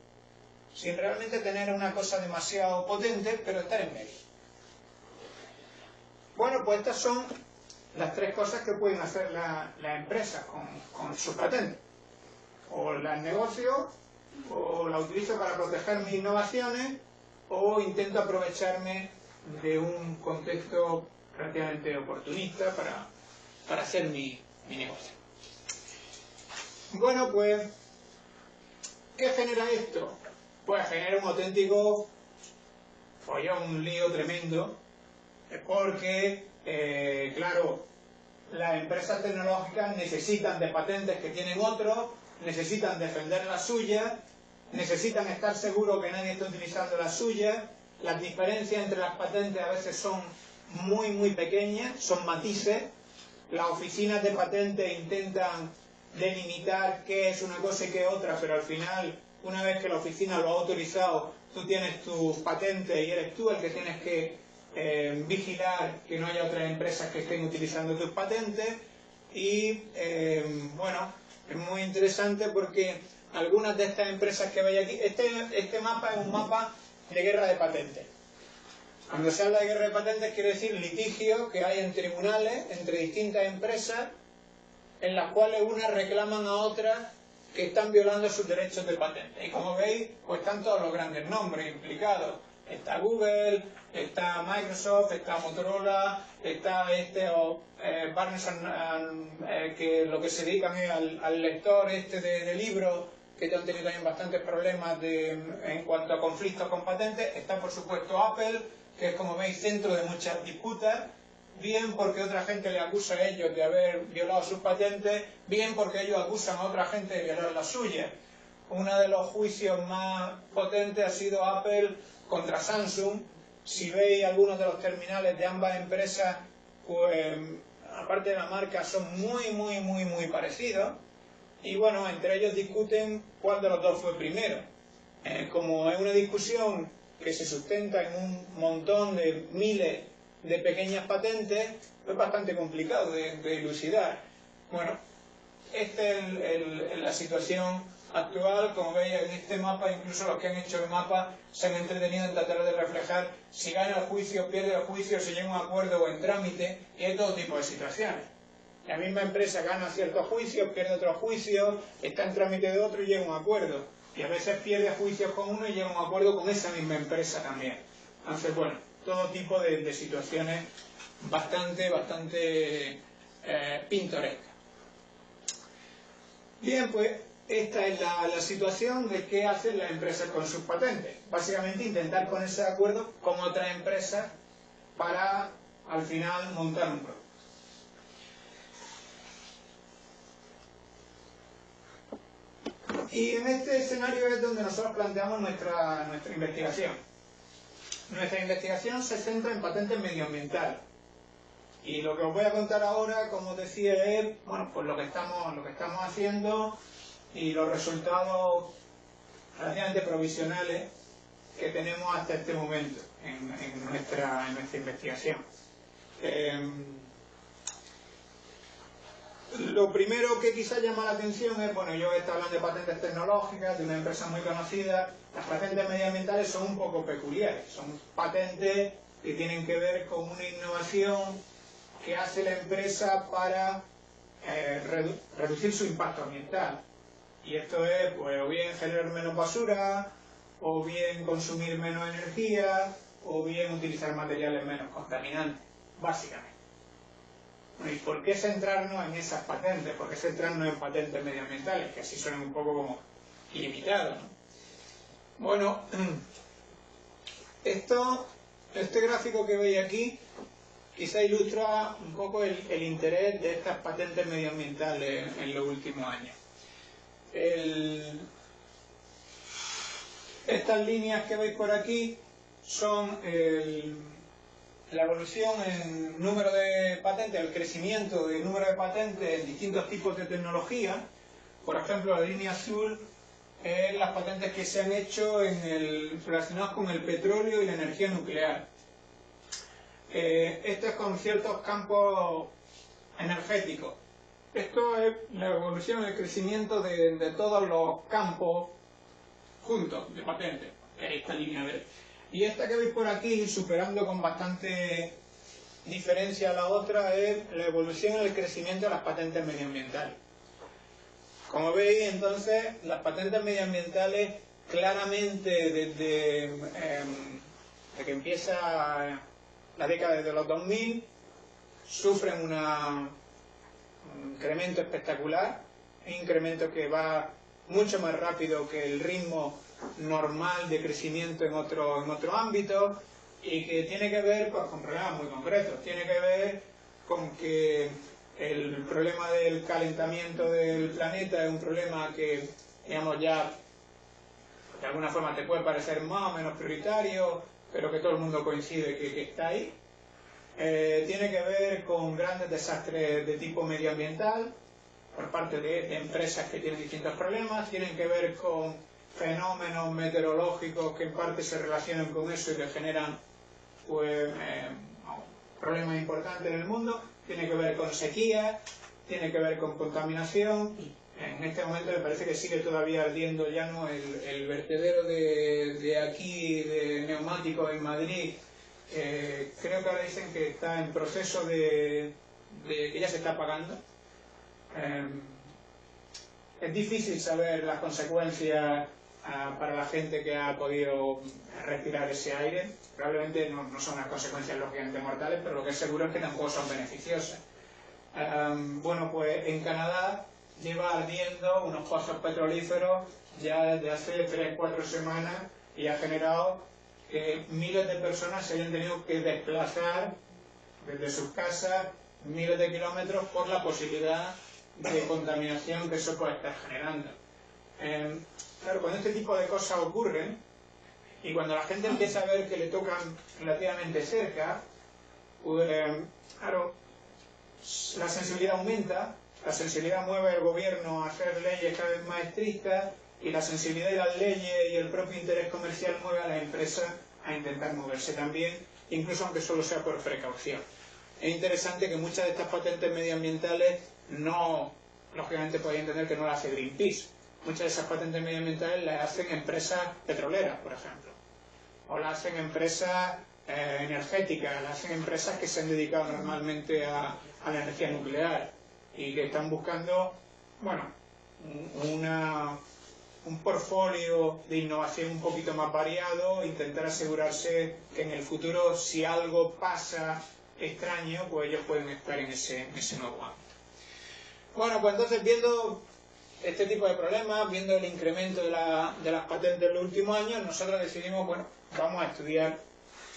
sin realmente tener una cosa demasiado potente, pero estar en medio. Bueno, pues estas son las tres cosas que pueden hacer las empresas con sus patentes. O las negocio, o la utilizo para proteger mis innovaciones, o intento aprovecharme de un contexto relativamente oportunista para hacer mi negocio. Bueno, pues, ¿qué genera esto? Pues genera un auténtico follón, un lío tremendo, porque, claro, las empresas tecnológicas necesitan de patentes que tienen otros, necesitan defender las suyas, necesitan estar seguros que nadie está utilizando las suyas. Las diferencias entre las patentes a veces son muy, muy pequeñas, son matices. Las oficinas de patentes intentan delimitar qué es una cosa y qué otra, pero al final, una vez que la oficina lo ha autorizado, tú tienes tus patentes y eres tú el que tienes que vigilar que no haya otras empresas que estén utilizando tus patentes. Y bueno, es muy interesante porque algunas de estas empresas que veis aquí, este mapa es un mapa de guerra de patentes. Cuando se habla de guerra de patentes quiere decir litigio que hay en tribunales entre distintas empresas en las cuales unas reclaman a otras que están violando sus derechos de patente. Y como veis, pues están todos los grandes nombres implicados. Está Google, está Microsoft, está Motorola, está Barnes que lo que se dedican es al lector de libros, que han tenido también bastantes problemas en cuanto a conflictos con patentes. Está por supuesto Apple, que es como veis centro de muchas disputas, bien porque otra gente le acusa a ellos de haber violado sus patentes, bien porque ellos acusan a otra gente de violar las suyas. Uno de los juicios más potentes ha sido Apple contra Samsung. Si veis algunos de los terminales de ambas empresas, pues aparte de la marca son muy, muy, muy, muy parecidos. Y bueno, entre ellos discuten cuál de los dos fue primero. Como es una discusión que se sustenta en un montón de miles de pequeñas patentes, es bastante complicado de dilucidar. Bueno, esta es la situación actual. Como veis en este mapa, incluso los que han hecho el mapa se han entretenido en tratar de reflejar si gana el juicio, pierde el juicio, si llega a un acuerdo o en trámite, y hay todo tipo de situaciones. La misma empresa gana ciertos juicios, pierde otros juicios, está en trámite de otro y llega a un acuerdo. Y a veces pierde juicios con uno y llega a un acuerdo con esa misma empresa también. Entonces, bueno, todo tipo de situaciones bastante pintorescas. Bien, pues esta es la situación de qué hacen las empresas con sus patentes. Básicamente intentar ponerse de acuerdo con otras empresas para al final montar un producto. Y en este escenario es donde nosotros planteamos nuestra investigación. Nuestra investigación se centra en patentes medioambientales. Y lo que os voy a contar ahora, como decía, es bueno, pues lo que estamos haciendo y los resultados relativamente provisionales que tenemos hasta este momento en nuestra investigación. Lo primero que quizá llama la atención es, bueno, yo he estado hablando de patentes tecnológicas, de una empresa muy conocida. Las patentes medioambientales son un poco peculiares, son patentes que tienen que ver con una innovación que hace la empresa para reducir su impacto ambiental. Y esto es, pues, o bien generar menos basura, o bien consumir menos energía, o bien utilizar materiales menos contaminantes, básicamente. ¿Y por qué centrarnos en esas patentes? ¿Por qué centrarnos en patentes medioambientales? Que así suenan un poco como ilimitados, ¿no? Bueno, este gráfico que veis aquí quizá ilustra un poco el interés de estas patentes medioambientales en los últimos años. Estas líneas que veis por aquí son la evolución en número de patentes, el crecimiento del número de patentes en distintos tipos de tecnología. Por ejemplo, la línea azul es las patentes que se han hecho relacionadas con el petróleo y la energía nuclear. Esto es con ciertos campos energéticos. Esto es la evolución, el crecimiento de todos los campos juntos de patentes. Esta línea verde. Y esta que veis por aquí, superando con bastante diferencia a la otra, es la evolución y el crecimiento de las patentes medioambientales. Como veis, entonces, las patentes medioambientales claramente desde que empieza la década de los 2000 sufren un incremento espectacular, un incremento que va mucho más rápido que el ritmo normal de crecimiento en otro ámbito, y que tiene que ver con problemas muy concretos. Tiene que ver con que el problema del calentamiento del planeta es un problema que, digamos, ya de alguna forma te puede parecer más o menos prioritario, pero que todo el mundo coincide que está ahí. Tiene que ver con grandes desastres de tipo medioambiental por parte de empresas que tienen distintos problemas. Tienen que ver con fenómenos meteorológicos que en parte se relacionan con eso y que generan, pues, problemas importantes en el mundo. Tiene que ver con sequías, tiene que ver con contaminación. En este momento me parece que sigue todavía ardiendo llano el vertedero de aquí, de neumáticos en Madrid. Creo que ahora dicen que está en proceso que ya se está apagando. Es difícil saber las consecuencias para la gente que ha podido respirar ese aire. Probablemente no son unas consecuencias lógicamente mortales, pero lo que es seguro es que tampoco son beneficiosas. Bueno, pues en Canadá lleva ardiendo unos pozos petrolíferos ya desde hace 3-4 semanas y ha generado que miles de personas se hayan tenido que desplazar desde sus casas miles de kilómetros por la posibilidad de contaminación que eso puede estar generando. Claro, cuando este tipo de cosas ocurren y cuando la gente empieza a ver que le tocan relativamente cerca, pues, claro, la sensibilidad aumenta, la sensibilidad mueve al gobierno a hacer leyes cada vez más estrictas, y la sensibilidad de las leyes y el propio interés comercial mueve a las empresas a intentar moverse también, incluso aunque solo sea por precaución. Es interesante que muchas de estas patentes medioambientales no, lógicamente podéis entender que no las hace Greenpeace. Muchas de esas patentes medioambientales las hacen empresas petroleras, por ejemplo, o las hacen empresas energéticas, las hacen empresas que se han dedicado normalmente a la energía nuclear y que están buscando, bueno, un portfolio de innovación un poquito más variado, intentar asegurarse que en el futuro, si algo pasa extraño, pues ellos pueden estar en ese nuevo ámbito. Bueno, pues entonces, viendo este tipo de problemas, viendo el incremento de las patentes en los últimos años, nosotros decidimos, bueno, vamos a estudiar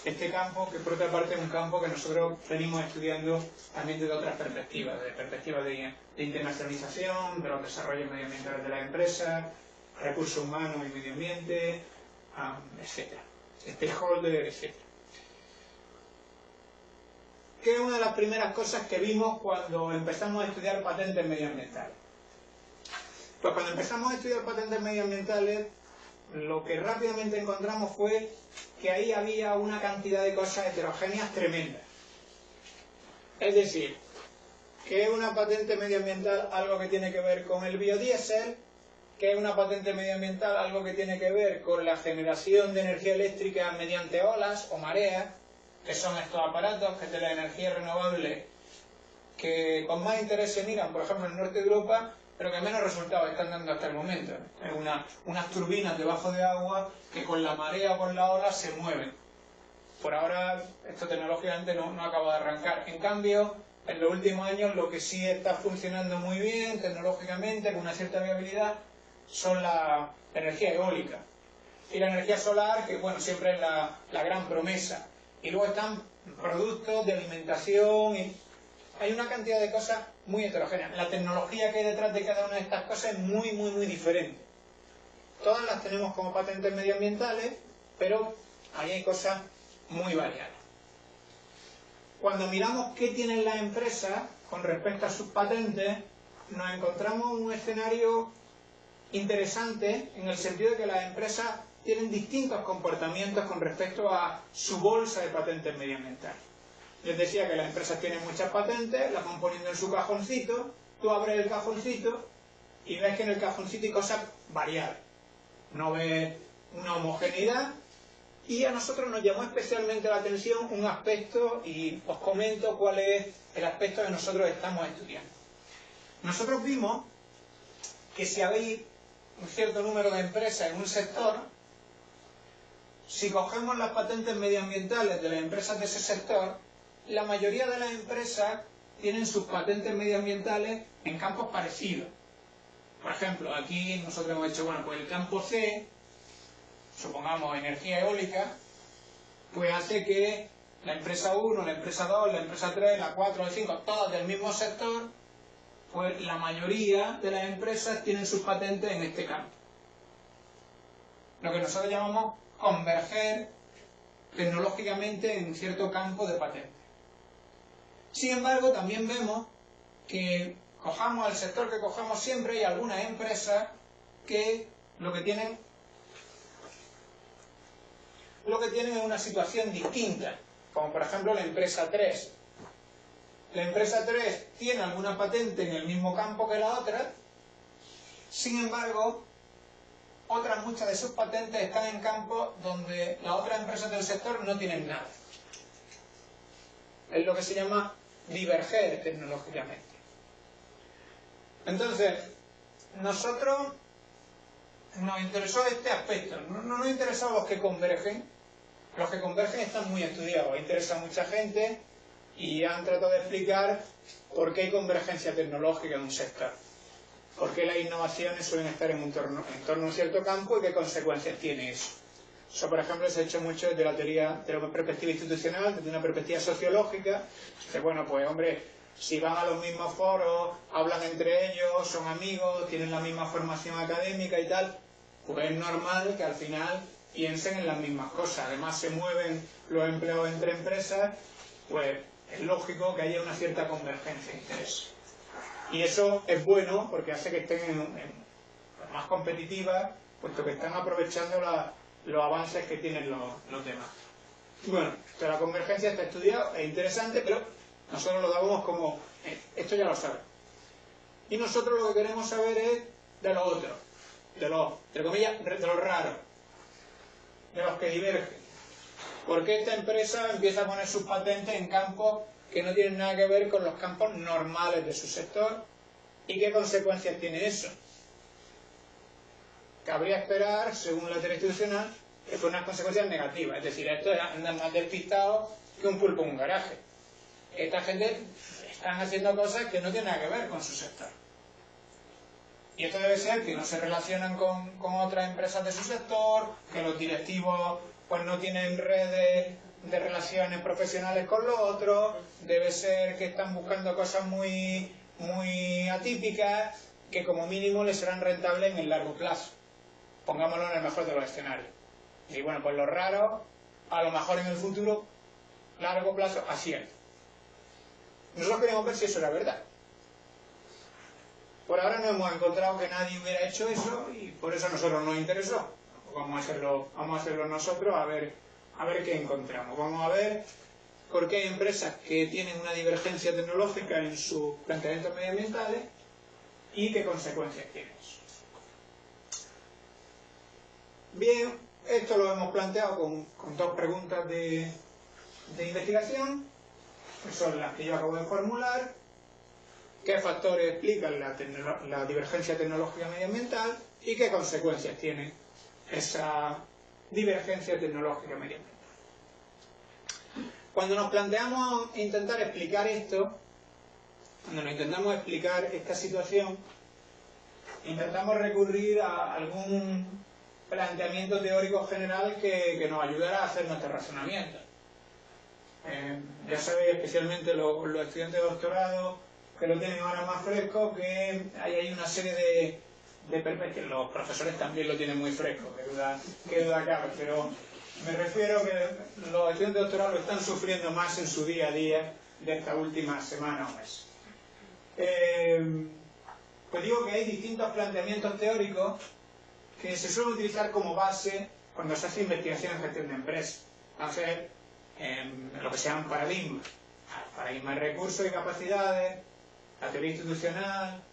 este campo, que por otra parte es un campo que nosotros venimos estudiando también desde otras perspectivas, desde perspectivas de internacionalización, de los desarrollos medioambientales de las empresas, recursos humanos y medio ambiente, etc. Stakeholder, etc. ¿Qué es una de las primeras cosas que vimos cuando empezamos a estudiar patentes medioambientales? Pues cuando empezamos a estudiar patentes medioambientales, lo que rápidamente encontramos fue que ahí había una cantidad de cosas heterogéneas tremendas. Es decir, que es una patente medioambiental algo que tiene que ver con el biodiesel, que es una patente medioambiental algo que tiene que ver con la generación de energía eléctrica mediante olas o mareas, que son estos aparatos que de la energía renovable que con más interés se miran, por ejemplo, en el norte de Europa, pero que menos resultados están dando hasta el momento. Es unas turbinas debajo de agua que con la marea o con la ola se mueven. Por ahora, esto tecnológicamente no acaba de arrancar. En cambio, en los últimos años lo que sí está funcionando muy bien tecnológicamente, con una cierta viabilidad, son la energía eólica. Y la energía solar, que bueno, siempre es la gran promesa. Y luego están productos de alimentación y hay una cantidad de cosas muy heterogéneas. La tecnología que hay detrás de cada una de estas cosas es muy diferente. Todas las tenemos como patentes medioambientales, pero ahí hay cosas muy variadas. Cuando miramos qué tienen las empresas con respecto a sus patentes, nos encontramos un escenario interesante en el sentido de que las empresas tienen distintos comportamientos con respecto a su bolsa de patentes medioambientales. Les decía que las empresas tienen muchas patentes, las van poniendo en su cajoncito, tú abres el cajoncito y ves que en el cajoncito hay cosas variadas. No ves una homogeneidad y a nosotros nos llamó especialmente la atención un aspecto y os comento cuál es el aspecto que nosotros estamos estudiando. Nosotros vimos que si habéis un cierto número de empresas en un sector, si cogemos las patentes medioambientales de las empresas de ese sector, la mayoría de las empresas tienen sus patentes medioambientales en campos parecidos. Por ejemplo, aquí nosotros hemos hecho, bueno, pues el campo C, supongamos energía eólica, pues hace que la empresa 1, la empresa 2, la empresa 3, la 4, la 5, todas del mismo sector, pues la mayoría de las empresas tienen sus patentes en este campo. Lo que nosotros llamamos converger tecnológicamente en cierto campo de patentes. Sin embargo, también vemos que cojamos el sector que cojamos siempre, hay algunas empresas que lo que tienen es una situación distinta, como por ejemplo la empresa 3. La empresa 3 tiene alguna patente en el mismo campo que la otra, sin embargo, muchas de sus patentes están en campos donde las otras empresas del sector no tienen nada. Es lo que se llama diverger tecnológicamente. Entonces, nosotros nos interesó este aspecto. No nos interesan los que convergen. Los que convergen están muy estudiados, interesa a mucha gente y han tratado de explicar por qué hay convergencia tecnológica en un sector. Por qué las innovaciones suelen estar en torno a un cierto campo y qué consecuencias tiene eso. Eso, por ejemplo, se ha hecho mucho desde la teoría, de una perspectiva institucional, desde una perspectiva sociológica. Dice, bueno, pues hombre, si van a los mismos foros, hablan entre ellos, son amigos, tienen la misma formación académica y tal, pues es normal que al final piensen en las mismas cosas. Además, se mueven los empleados entre empresas, pues es lógico que haya una cierta convergencia de intereses. Y eso es bueno porque hace que estén más competitivas, puesto que están aprovechando los avances que tienen los demás. Bueno, que la convergencia está estudiada, es interesante, pero nosotros lo damos como, esto ya lo sabe. Y nosotros lo que queremos saber es de los otros, de los, entre comillas, de los raros, de los que divergen. ¿Por qué esta empresa empieza a poner sus patentes en campos que no tienen nada que ver con los campos normales de su sector? ¿Y qué consecuencias tiene eso? Cabría esperar, según la teoría institucional, que fue unas consecuencias negativas. Es decir, estos andan más despistados que un pulpo en un garaje. Esta gente están haciendo cosas que no tienen nada que ver con su sector. Y esto debe ser que no se relacionan con otras empresas de su sector, que los directivos pues no tienen redes de relaciones profesionales con los otros, debe ser que están buscando cosas muy atípicas que como mínimo les serán rentables en el largo plazo. Pongámoslo en el mejor de los escenarios. Y bueno, pues lo raro, a lo mejor en el futuro, largo plazo, acierta. Nosotros queríamos ver si eso era verdad. Por ahora no hemos encontrado que nadie hubiera hecho eso y por eso a nosotros nos interesó. Vamos a hacerlo nosotros a ver qué encontramos. Vamos a ver por qué hay empresas que tienen una divergencia tecnológica en sus planteamientos medioambientales y qué consecuencias tiene eso. Bien, esto lo hemos planteado con dos preguntas de investigación, que son las que yo acabo de formular. ¿Qué factores explican la divergencia tecnológica medioambiental y qué consecuencias tiene esa divergencia tecnológica medioambiental? Cuando nos planteamos intentar explicar esto, cuando nos intentamos explicar esta situación, intentamos recurrir a algún planteamiento teórico general que nos ayudara a hacer nuestro razonamiento. Ya sabéis, especialmente los estudiantes de doctorado, que lo tienen ahora más fresco, que hay una serie de perspectivas. Los profesores también lo tienen muy fresco, que duda cabe, pero me refiero que los estudiantes de doctorado lo están sufriendo más en su día a día de esta última semana o mes. Pues digo que hay distintos planteamientos teóricos que se suelen utilizar como base cuando se hace investigación en gestión de empresas. Entonces, lo que se llaman paradigmas. Paradigmas de recursos y capacidades, la teoría institucional,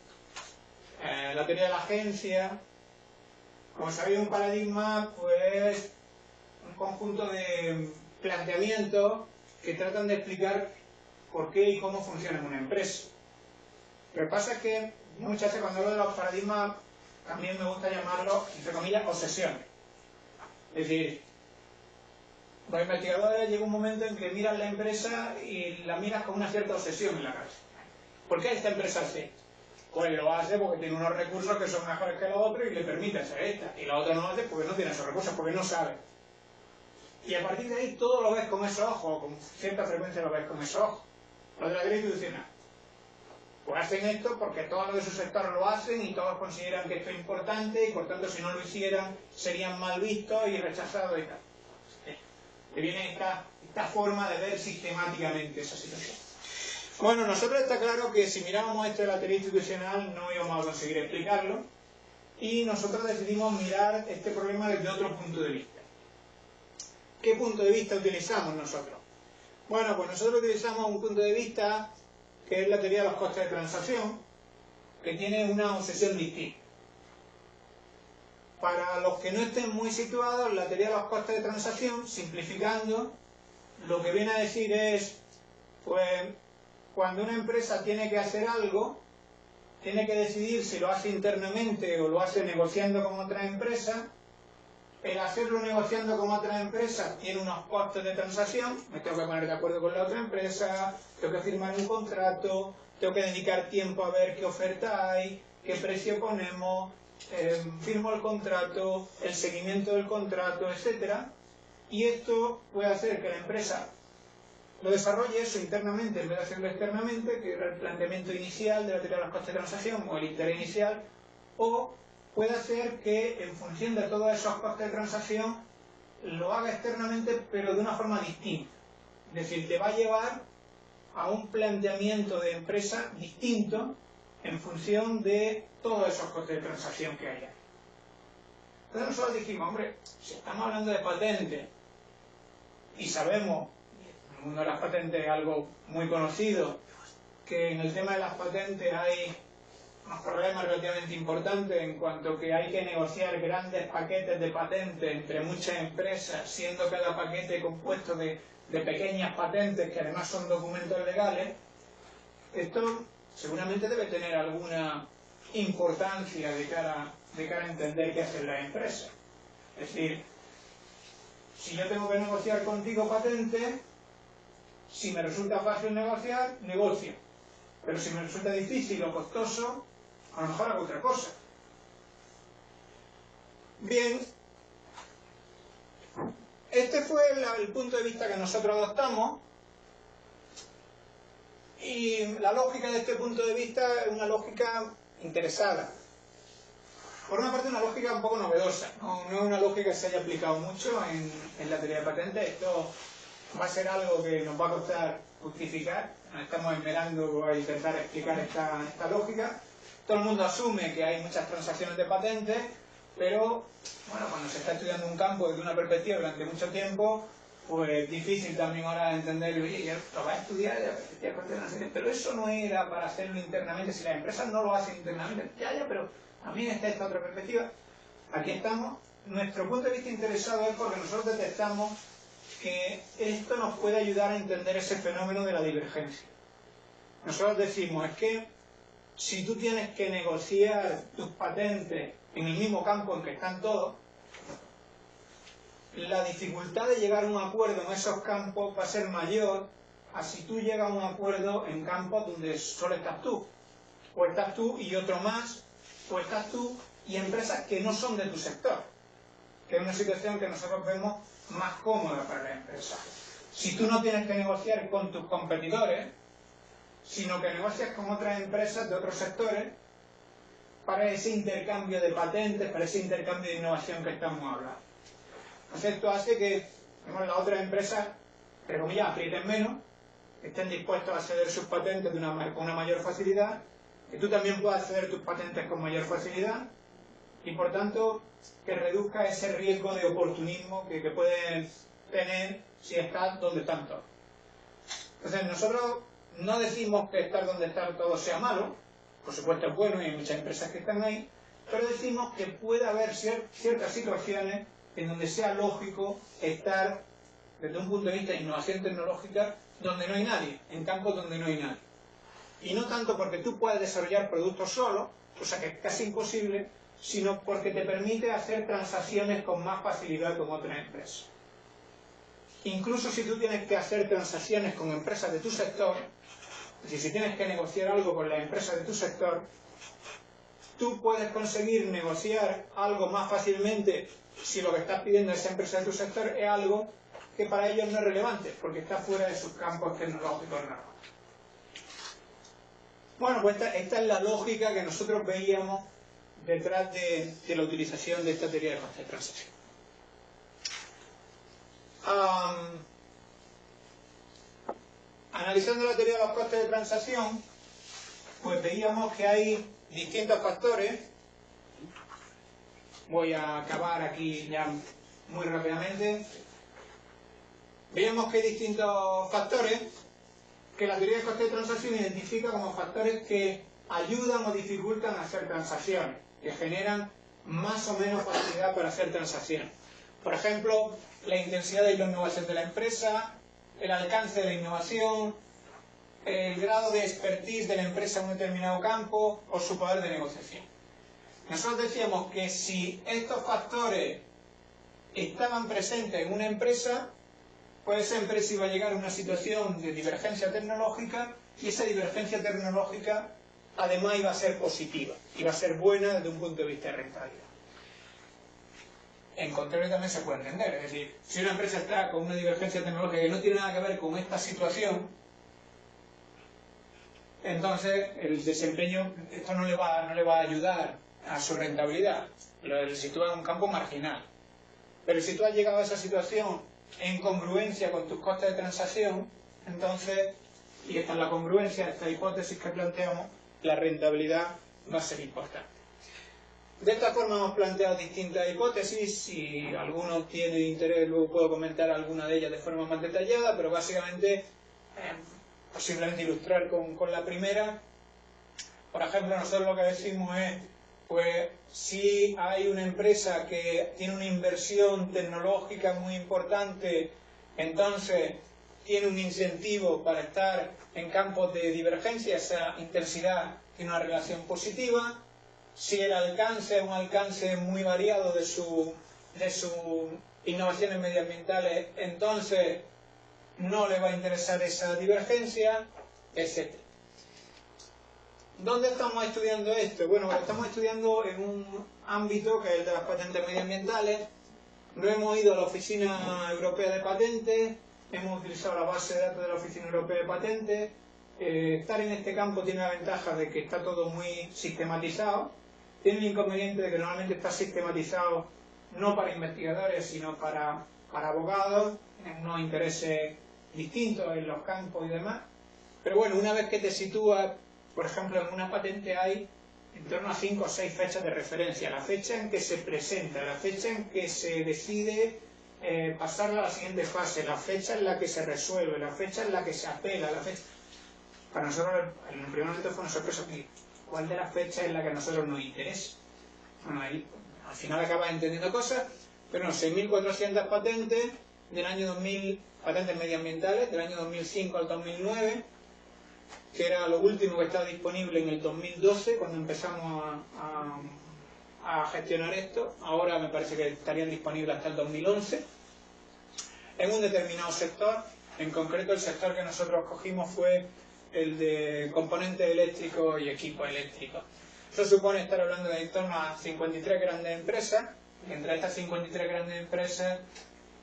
la teoría de la agencia. Como sabéis, un paradigma pues un conjunto de planteamientos que tratan de explicar por qué y cómo funciona una empresa. Lo que pasa es que muchas veces cuando hablo de los paradigmas también me gusta llamarlo, entre comillas, obsesiones. Es decir, los investigadores llega un momento en que miran la empresa y la miras con una cierta obsesión en la cabeza. ¿Por qué esta empresa hace? Pues lo hace porque tiene unos recursos que son mejores que los otros y le permite hacer esta. Y la otra no lo hace porque no tiene esos recursos, porque no sabe. Y a partir de ahí todo lo ves con esos ojos, con cierta frecuencia lo ves con esos ojos. Lo de la teoría institucional. Pues hacen esto porque todos los de su sector lo hacen y todos consideran que esto es importante y por tanto si no lo hicieran serían mal vistos y rechazados y tal. Que viene esta forma de ver sistemáticamente esa situación. Bueno, nosotros está claro que si mirábamos esto de la teoría institucional no íbamos a conseguir explicarlo y nosotros decidimos mirar este problema desde otro punto de vista. ¿Qué punto de vista utilizamos nosotros? Bueno, pues nosotros utilizamos un punto de vista que es la teoría de los costes de transacción, que tiene una obsesión distinta. Para los que no estén muy situados, la teoría de los costes de transacción, simplificando, lo que viene a decir es, pues, cuando una empresa tiene que hacer algo, tiene que decidir si lo hace internamente o lo hace negociando con otra empresa. El hacerlo negociando con otra empresa tiene unos costes de transacción, me tengo que poner de acuerdo con la otra empresa, tengo que firmar un contrato, tengo que dedicar tiempo a ver qué oferta hay, qué precio ponemos, firmo el contrato, el seguimiento del contrato, etc. Y esto puede hacer que la empresa lo desarrolle eso internamente en vez de hacerlo externamente, que era el planteamiento inicial de la teoría de los costes de transacción o el interés inicial, o puede hacer que en función de todos esos costes de transacción lo haga externamente pero de una forma distinta. Es decir, te va a llevar a un planteamiento de empresa distinto en función de todos esos costes de transacción que haya. Entonces nosotros dijimos, hombre, si estamos hablando de patentes y sabemos, en el mundo de las patentes es algo muy conocido, que en el tema de las patentes hay unos problemas relativamente importantes en cuanto que hay que negociar grandes paquetes de patentes entre muchas empresas, siendo cada paquete compuesto de pequeñas patentes que además son documentos legales. Esto seguramente debe tener alguna importancia de cara a entender qué hacen las empresas. Es decir, si yo tengo que negociar contigo patentes, si me resulta fácil negociar, negocio. Pero si me resulta difícil o costoso, a lo mejor hago otra cosa. Bien, este fue el punto de vista que nosotros adoptamos, y la lógica de este punto de vista es una lógica interesada. Por una parte, una lógica un poco novedosa, no es una lógica que se haya aplicado mucho en la teoría de patentes. Esto va a ser algo que nos va a costar justificar. Nos estamos esmerando a intentar explicar esta lógica. Todo el mundo asume que hay muchas transacciones de patentes, pero bueno, cuando se está estudiando un campo desde una perspectiva durante mucho tiempo, pues es difícil también ahora entender, oye, ya lo vas a estudiar, pero eso no era para hacerlo internamente. Si las empresas no lo hacen internamente, ya, pero también está esta otra perspectiva. Aquí estamos. Nuestro punto de vista interesado es porque nosotros detectamos que esto nos puede ayudar a entender ese fenómeno de la divergencia. Nosotros decimos, es que si tú tienes que negociar tus patentes en el mismo campo en que están todos, la dificultad de llegar a un acuerdo en esos campos va a ser mayor a si tú llegas a un acuerdo en campos donde solo estás tú. O estás tú y otro más, o estás tú y empresas que no son de tu sector, que es una situación que nosotros vemos más cómoda para la empresa. Si tú no tienes que negociar con tus competidores, sino que negocias con otras empresas de otros sectores para ese intercambio de patentes, para ese intercambio de innovación que estamos hablando. Entonces esto hace que las otras empresas, entre comillas, aprieten menos, estén dispuestos a ceder sus patentes con una mayor facilidad, que tú también puedas ceder tus patentes con mayor facilidad, y por tanto que reduzca ese riesgo de oportunismo que pueden tener si estás donde están todos. Entonces nosotros no decimos que estar donde están todos sea malo, por supuesto es bueno y hay muchas empresas que están ahí, pero decimos que puede haber ciertas situaciones en donde sea lógico estar desde un punto de vista de innovación tecnológica donde no hay nadie, en campos donde no hay nadie. Y no tanto porque tú puedas desarrollar productos solo, cosa que es casi imposible, sino porque te permite hacer transacciones con más facilidad con otras empresas. Incluso si tú tienes que hacer transacciones con empresas de tu sector, es decir, si tienes que negociar algo con las empresas de tu sector, tú puedes conseguir negociar algo más fácilmente si lo que estás pidiendo a esa empresa de tu sector es algo que para ellos no es relevante, porque está fuera de sus campos tecnológicos normales. Bueno, pues esta es la lógica que nosotros veíamos detrás de la utilización de esta teoría de costes de transacción. Analizando la teoría de los costes de transacción, pues veíamos que hay distintos factores. Voy a acabar aquí ya muy rápidamente. Veíamos que hay distintos factores que la teoría de costes de transacción identifica como factores que ayudan o dificultan a hacer transacciones, que generan más o menos facilidad para hacer transacciones. Por ejemplo, la intensidad de la innovación de la empresa, el alcance de la innovación, el grado de expertise de la empresa en un determinado campo o su poder de negociación. Nosotros decíamos que si estos factores estaban presentes en una empresa, pues esa empresa iba a llegar a una situación de divergencia tecnológica y esa divergencia tecnológica además iba a ser positiva, iba a ser buena desde un punto de vista de rentabilidad. En contrario también se puede entender, es decir, si una empresa está con una divergencia tecnológica que no tiene nada que ver con esta situación, entonces el desempeño, esto no le va a ayudar a su rentabilidad, lo sitúa en un campo marginal. Pero si tú has llegado a esa situación en congruencia con tus costes de transacción, entonces, y esta es la congruencia, esta hipótesis que planteamos, la rentabilidad va a ser importante. De esta forma hemos planteado distintas hipótesis. Si alguno tiene interés, luego puedo comentar alguna de ellas de forma más detallada, pero básicamente, posiblemente ilustrar con la primera. Por ejemplo, nosotros lo que decimos es, pues, si hay una empresa que tiene una inversión tecnológica muy importante, entonces tiene un incentivo para estar en campos de divergencia, esa intensidad tiene una relación positiva. Si el alcance es un alcance muy variado de sus innovaciones medioambientales, entonces no le va a interesar esa divergencia, etc. ¿Dónde estamos estudiando esto? Bueno, lo estamos estudiando en un ámbito que es el de las patentes medioambientales. Lo hemos ido a la Oficina Europea de Patentes, hemos utilizado la base de datos de la Oficina Europea de Patentes. Estar en este campo tiene la ventaja de que está todo muy sistematizado. Tiene el inconveniente de que normalmente está sistematizado no para investigadores, sino para abogados, en unos intereses distintos en los campos y demás. Pero bueno, una vez que te sitúas, por ejemplo, en una patente hay en torno a 5 o 6 fechas de referencia. La fecha en que se presenta, la fecha en que se decide pasar a la siguiente fase, la fecha en la que se resuelve, la fecha en la que se apela, la fecha... Para nosotros, en el primer momento fue una sorpresa. ¿Cuál de las fechas es la que a nosotros nos interesa? Bueno, ahí al final acabas entendiendo cosas, pero no, 6.400 patentes del año 2000, patentes medioambientales, del año 2005 al 2009, que era lo último que estaba disponible en el 2012, cuando empezamos a gestionar esto. Ahora me parece que estarían disponibles hasta el 2011, en un determinado sector. En concreto, el sector que nosotros cogimos fue el de componentes eléctricos y equipos eléctricos. Eso supone estar hablando de en torno a 53 grandes empresas, y entre estas 53 grandes empresas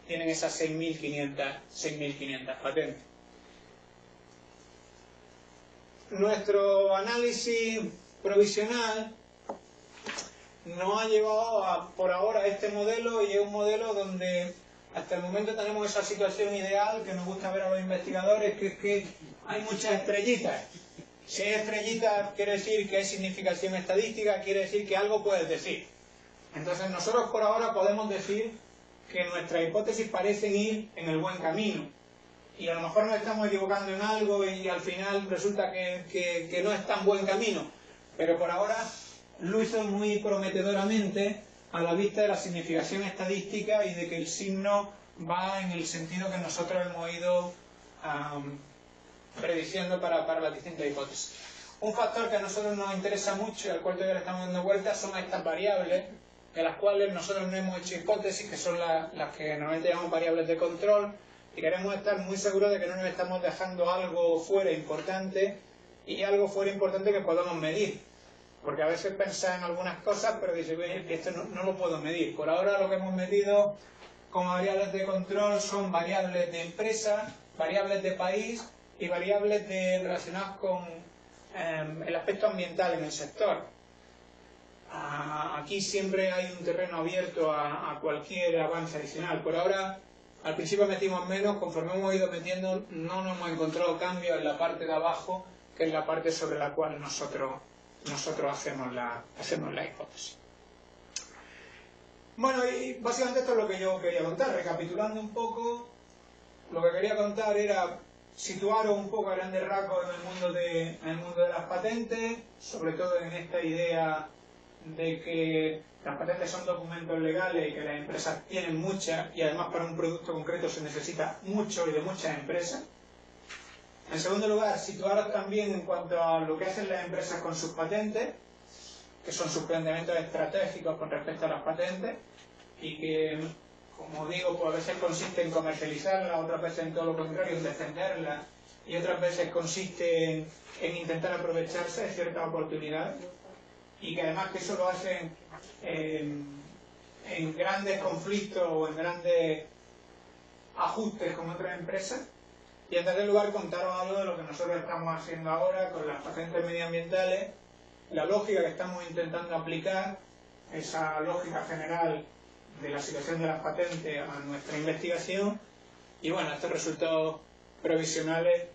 tienen esas 6.500 patentes. Nuestro análisis provisional nos ha llevado por ahora a este modelo, y es un modelo donde hasta el momento tenemos esa situación ideal que nos gusta ver a los investigadores, que es que hay muchas estrellitas. Si hay estrellitas, quiere decir que hay significación estadística, quiere decir que algo puedes decir. Entonces nosotros por ahora podemos decir que nuestras hipótesis parecen ir en el buen camino. Y a lo mejor nos estamos equivocando en algo y al final resulta que no es tan buen camino. Pero por ahora luce muy prometedoramente a la vista de la significación estadística y de que el signo va en el sentido que nosotros hemos ido prediciendo para las distintas hipótesis. Un factor que a nosotros nos interesa mucho y al cual todavía le estamos dando vueltas son estas variables, de las cuales nosotros no hemos hecho hipótesis, que son las que normalmente llamamos variables de control, y queremos estar muy seguros de que no nos estamos dejando algo fuera importante, y algo fuera importante que podamos medir. Porque a veces pensás en algunas cosas, pero dices, esto no lo puedo medir. Por ahora lo que hemos medido como variables de control son variables de empresa, variables de país y variables relacionadas con el aspecto ambiental en el sector. Aquí siempre hay un terreno abierto a cualquier avance adicional. Por ahora, al principio metimos menos, conforme hemos ido metiendo no nos hemos encontrado cambios en la parte de abajo, que es la parte sobre la cual nosotros hacemos la hipótesis. Bueno, y básicamente esto es lo que yo quería contar. Recapitulando un poco, lo que quería contar era situaros un poco a grandes rasgos en el mundo de las patentes, sobre todo en esta idea de que las patentes son documentos legales y que las empresas tienen muchas, y además para un producto concreto se necesita mucho y de muchas empresas. En segundo lugar, situaros también en cuanto a lo que hacen las empresas con sus patentes, que son sus planteamientos estratégicos con respecto a las patentes, y que, como digo, pues a veces consiste en comercializarlas, otras veces en todo lo contrario, en defenderlas, y otras veces consiste en intentar aprovecharse de ciertas oportunidades, y que además que eso lo hacen en grandes conflictos o en grandes ajustes con otras empresas. Y en tercer lugar, contaros algo de lo que nosotros estamos haciendo ahora con las patentes medioambientales, la lógica que estamos intentando aplicar, esa lógica general de la situación de las patentes a nuestra investigación, y bueno, estos resultados provisionales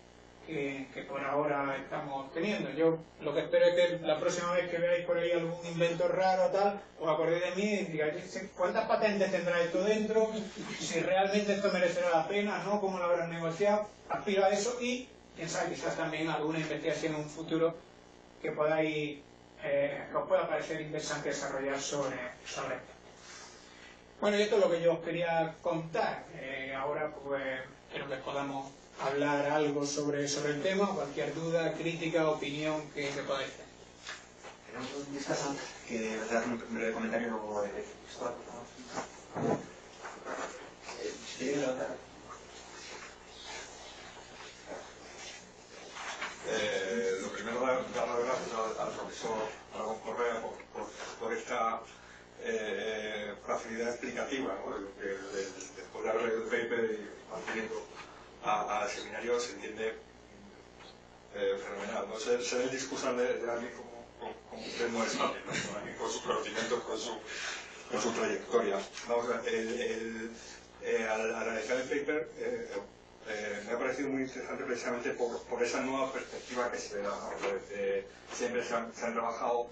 que por ahora estamos teniendo. Yo lo que espero es que la próxima vez que veáis por ahí algún invento raro o tal, os acordéis de mí y digáis cuántas patentes tendrá esto dentro, si realmente esto merecerá la pena, ¿no? Cómo lo habrán negociado. Aspiro a eso y, quién sabe, quizás también alguna investigación en un futuro que podáis, que os pueda parecer interesante desarrollar sobre esto. Bueno, y esto es lo que yo os quería contar. Ahora pues espero que podamos hablar algo sobre el tema, cualquier duda, crítica, opinión que podáis tener. Tenemos un discaso que hacer un breve comentario textual. Lo primero, dar las gracias al profesor Aragón Correa por esta facilidad explicativa, ¿no? Después de haber leído el paper y manteniendo al seminario se entiende fenomenal, ¿no? Ser el discurso de alguien como usted no es fácil, ¿no? Con sus conocimientos, con su trayectoria. Vamos a ver, al analizar el paper me ha parecido muy interesante precisamente por esa nueva perspectiva que se da, ¿no? Siempre se han trabajado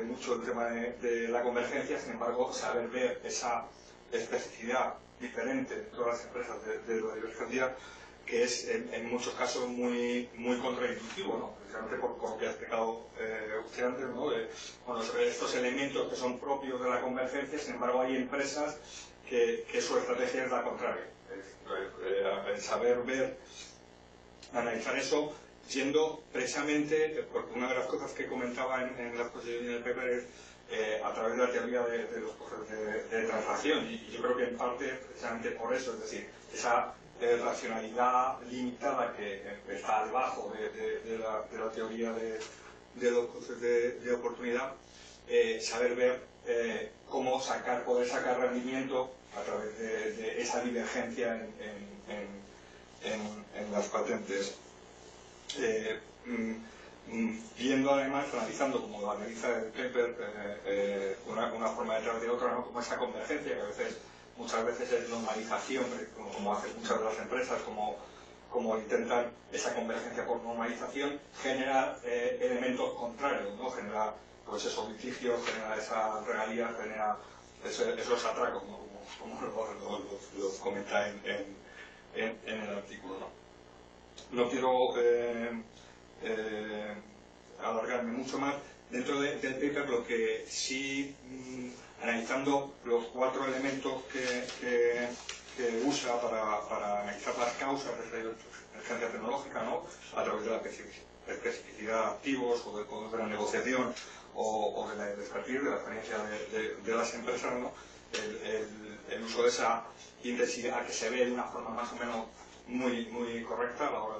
mucho el tema de la convergencia, sin embargo, saber ver esa especificidad diferente de todas las empresas de la divergencia, que es en muchos casos muy contraintuitivo, ¿no? Precisamente por lo que ha explicado usted antes, ¿no? Estos elementos que son propios de la convergencia, sin embargo hay empresas que su estrategia es la contraria. Saber ver, analizar eso, siendo precisamente, porque una de las cosas que comentaba en la exposición y en el paper es a través de la teoría de los procesos de transacción, y yo creo que en parte precisamente por eso, es decir, esa racionalidad limitada que está debajo de la teoría de los costes de oportunidad, saber ver cómo poder sacar rendimiento a través de esa divergencia en las patentes. Viendo además, analizando como lo analiza el paper, una forma detrás de otra, ¿no? Como esa convergencia, que a veces, muchas veces es normalización, como hacen muchas de las empresas, como intentan esa convergencia por normalización, genera elementos contrarios, ¿no? Genera pues esos litigios, genera esa regalía, genera esos atracos, ¿no? Como lo comenta en el artículo, ¿no? No quiero alargarme mucho más. Dentro del paper, lo que sí, analizando los 4 elementos que usa para analizar las causas de esa divergencia tecnológica, ¿no? A través de la especificidad de activos o de la negociación o de la expertise, de la experiencia de las empresas, ¿no? El uso de esa intensidad que se ve de una forma más o menos muy correcta a la hora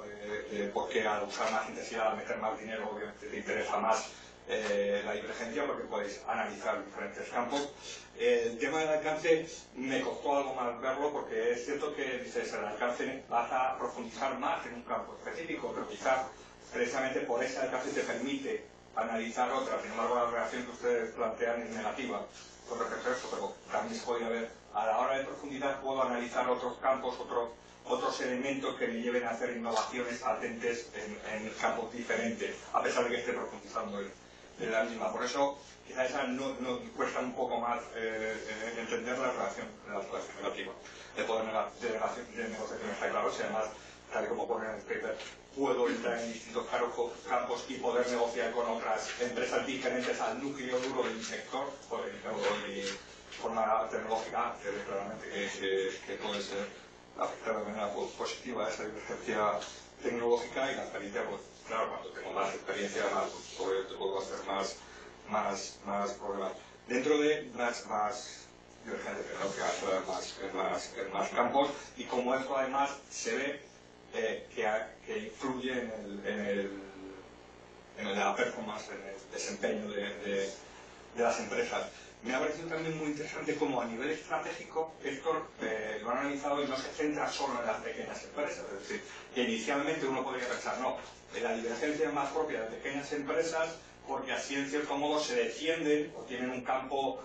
porque al usar más intensidad, al meter más dinero, obviamente te interesa más la divergencia, porque podéis analizar diferentes campos. El tema del alcance me costó algo más verlo, porque es cierto que dices, el alcance vas a profundizar más en un campo específico, pero quizás precisamente por ese alcance te permite analizar otras. Sin embargo, la relación que ustedes plantean es negativa con respecto a esto, pero también se podría ver, a la hora de profundidad puedo analizar otros campos, otros elementos que me lleven a hacer innovaciones patentes en campos diferentes, a pesar de que esté profundizando en la misma. Por eso, quizás esa no cuesta un poco más entender la relación negativa. El poder de negociación está claro, si además, tal y como pone en el paper, puedo entrar en distintos campos y poder negociar con otras empresas diferentes al núcleo duro del sector, y forma tecnológica, claramente que puede ser afectar de manera positiva a esa divergencia tecnológica, y la experiencia, pues claro, cuando tengo más experiencia, más puedo hacer más problemas. Dentro de más divergencia tecnológica, en más campos, y como esto además se ve que influye en la performance, en el desempeño de las empresas. Me ha parecido también muy interesante cómo a nivel estratégico esto lo han analizado y no se centra solo en las pequeñas empresas. Es decir, que inicialmente uno podría pensar, no, la divergencia es más propia de pequeñas empresas porque así en cierto modo se defienden o tienen un campo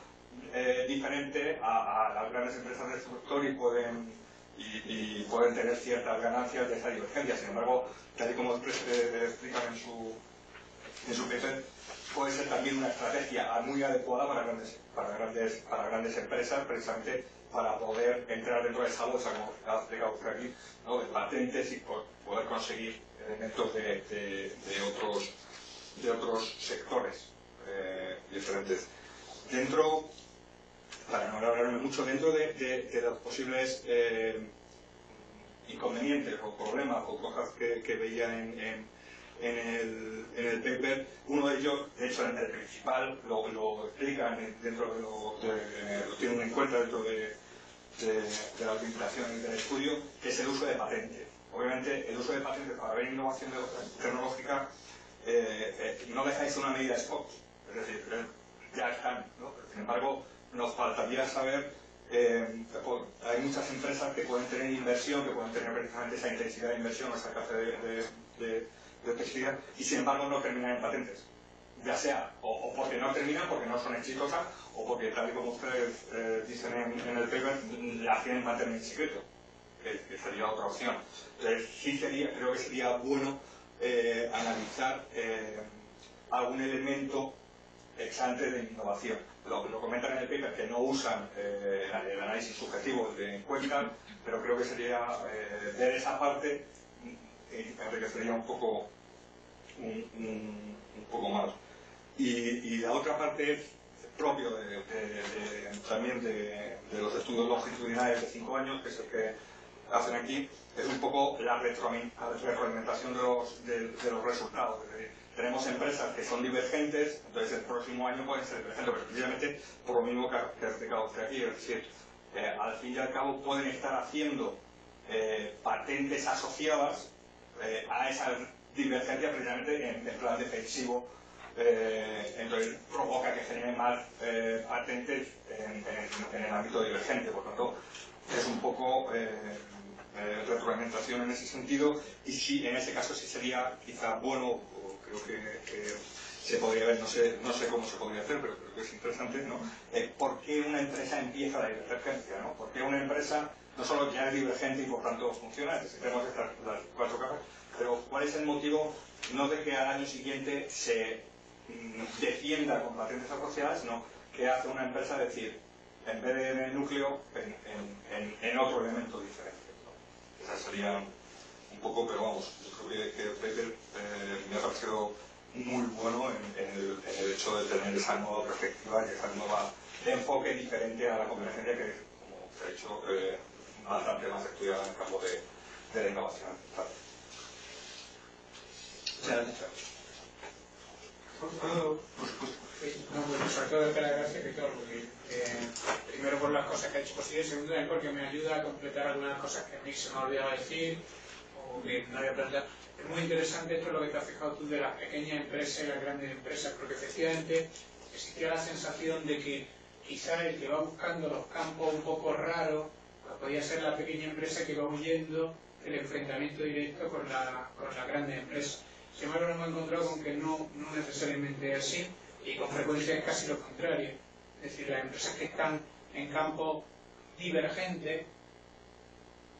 diferente a las grandes empresas del sector y pueden y pueden tener ciertas ganancias de esa divergencia. Sin embargo, tal y como explican en su paper, puede ser también una estrategia muy adecuada para grandes empresas, precisamente para poder entrar dentro de esa bolsa, como ha explicado usted aquí, ¿no?, de patentes y poder conseguir elementos de otros sectores diferentes. Dentro, para no alargarme mucho, dentro de los posibles inconvenientes o problemas o cosas que veía en el paper, uno de ellos, de hecho el principal, lo explican dentro lo tienen en cuenta dentro de la utilización del estudio, que es el uso de patentes. Obviamente el uso de patentes para ver innovación tecnológica no deja de ser una medida spot, es decir, ya están, ¿no? Sin embargo, nos faltaría saber, hay muchas empresas que pueden tener inversión, que pueden tener precisamente esa intensidad de inversión o esa clase de toxicidad, y sin embargo no terminan en patentes, ya sea o porque no terminan, porque no son exitosas, o porque, tal y como ustedes dicen en el paper, la quieren mantener en secreto, que sería otra opción. Entonces sí creo que sería bueno analizar algún elemento ex ante de innovación. Lo comentan en el paper, que no usan el análisis subjetivo de encuestas, pero creo que sería ver esa parte enriquecería un poco más. Y la otra parte es propio también de los estudios longitudinales de 5 años, que es el que hacen aquí, es un poco la retroalimentación de los resultados. Es decir, tenemos empresas que son divergentes, entonces el próximo año pueden ser divergentes, pero precisamente por lo mismo que ha explicado usted aquí, es decir, al fin y al cabo pueden estar haciendo patentes asociadas a esa divergencia precisamente en plan defensivo, entonces provoca que generen más patentes en el ámbito divergente. Por tanto, es un poco retroalimentación en ese sentido, y sí, en ese caso sí sería quizá bueno, o creo que se podría ver, no sé cómo se podría hacer, pero creo que es interesante, ¿no? ¿Por qué una empresa empieza la divergencia, ¿no? ¿Por qué una empresa no solo ya es divergente y por tanto funciona? Tenemos las 4 capas, pero ¿cuál es el motivo no de que al año siguiente se defienda con patentes asociadas, sino que hace una empresa decir, en vez de en el núcleo, en otro elemento diferente, ¿no? Esa sería un poco, pero vamos, yo creo que el paper me ha parecido muy bueno en el hecho de tener esa nueva perspectiva y esa nueva enfoque diferente a la convergencia, que es, como se ha dicho, bastante más estudiada en el campo de la innovación. Muchas gracias. No, bueno, sobre todo darte las gracias, Víctor, porque primero por las cosas que ha hecho posible, segundo también porque me ayuda a completar algunas cosas que a mí se me olvidaba decir o que no había planteado. Es muy interesante esto lo que te has fijado tú de las pequeñas empresas y las grandes empresas, porque efectivamente existía la sensación de que quizá el que va buscando los campos un poco raros, pues podía ser la pequeña empresa que va huyendo del enfrentamiento directo con la grande empresa. Sin embargo, nos hemos encontrado con que no necesariamente es así, y con frecuencia es casi lo contrario. Es decir, las empresas que están en campo divergente,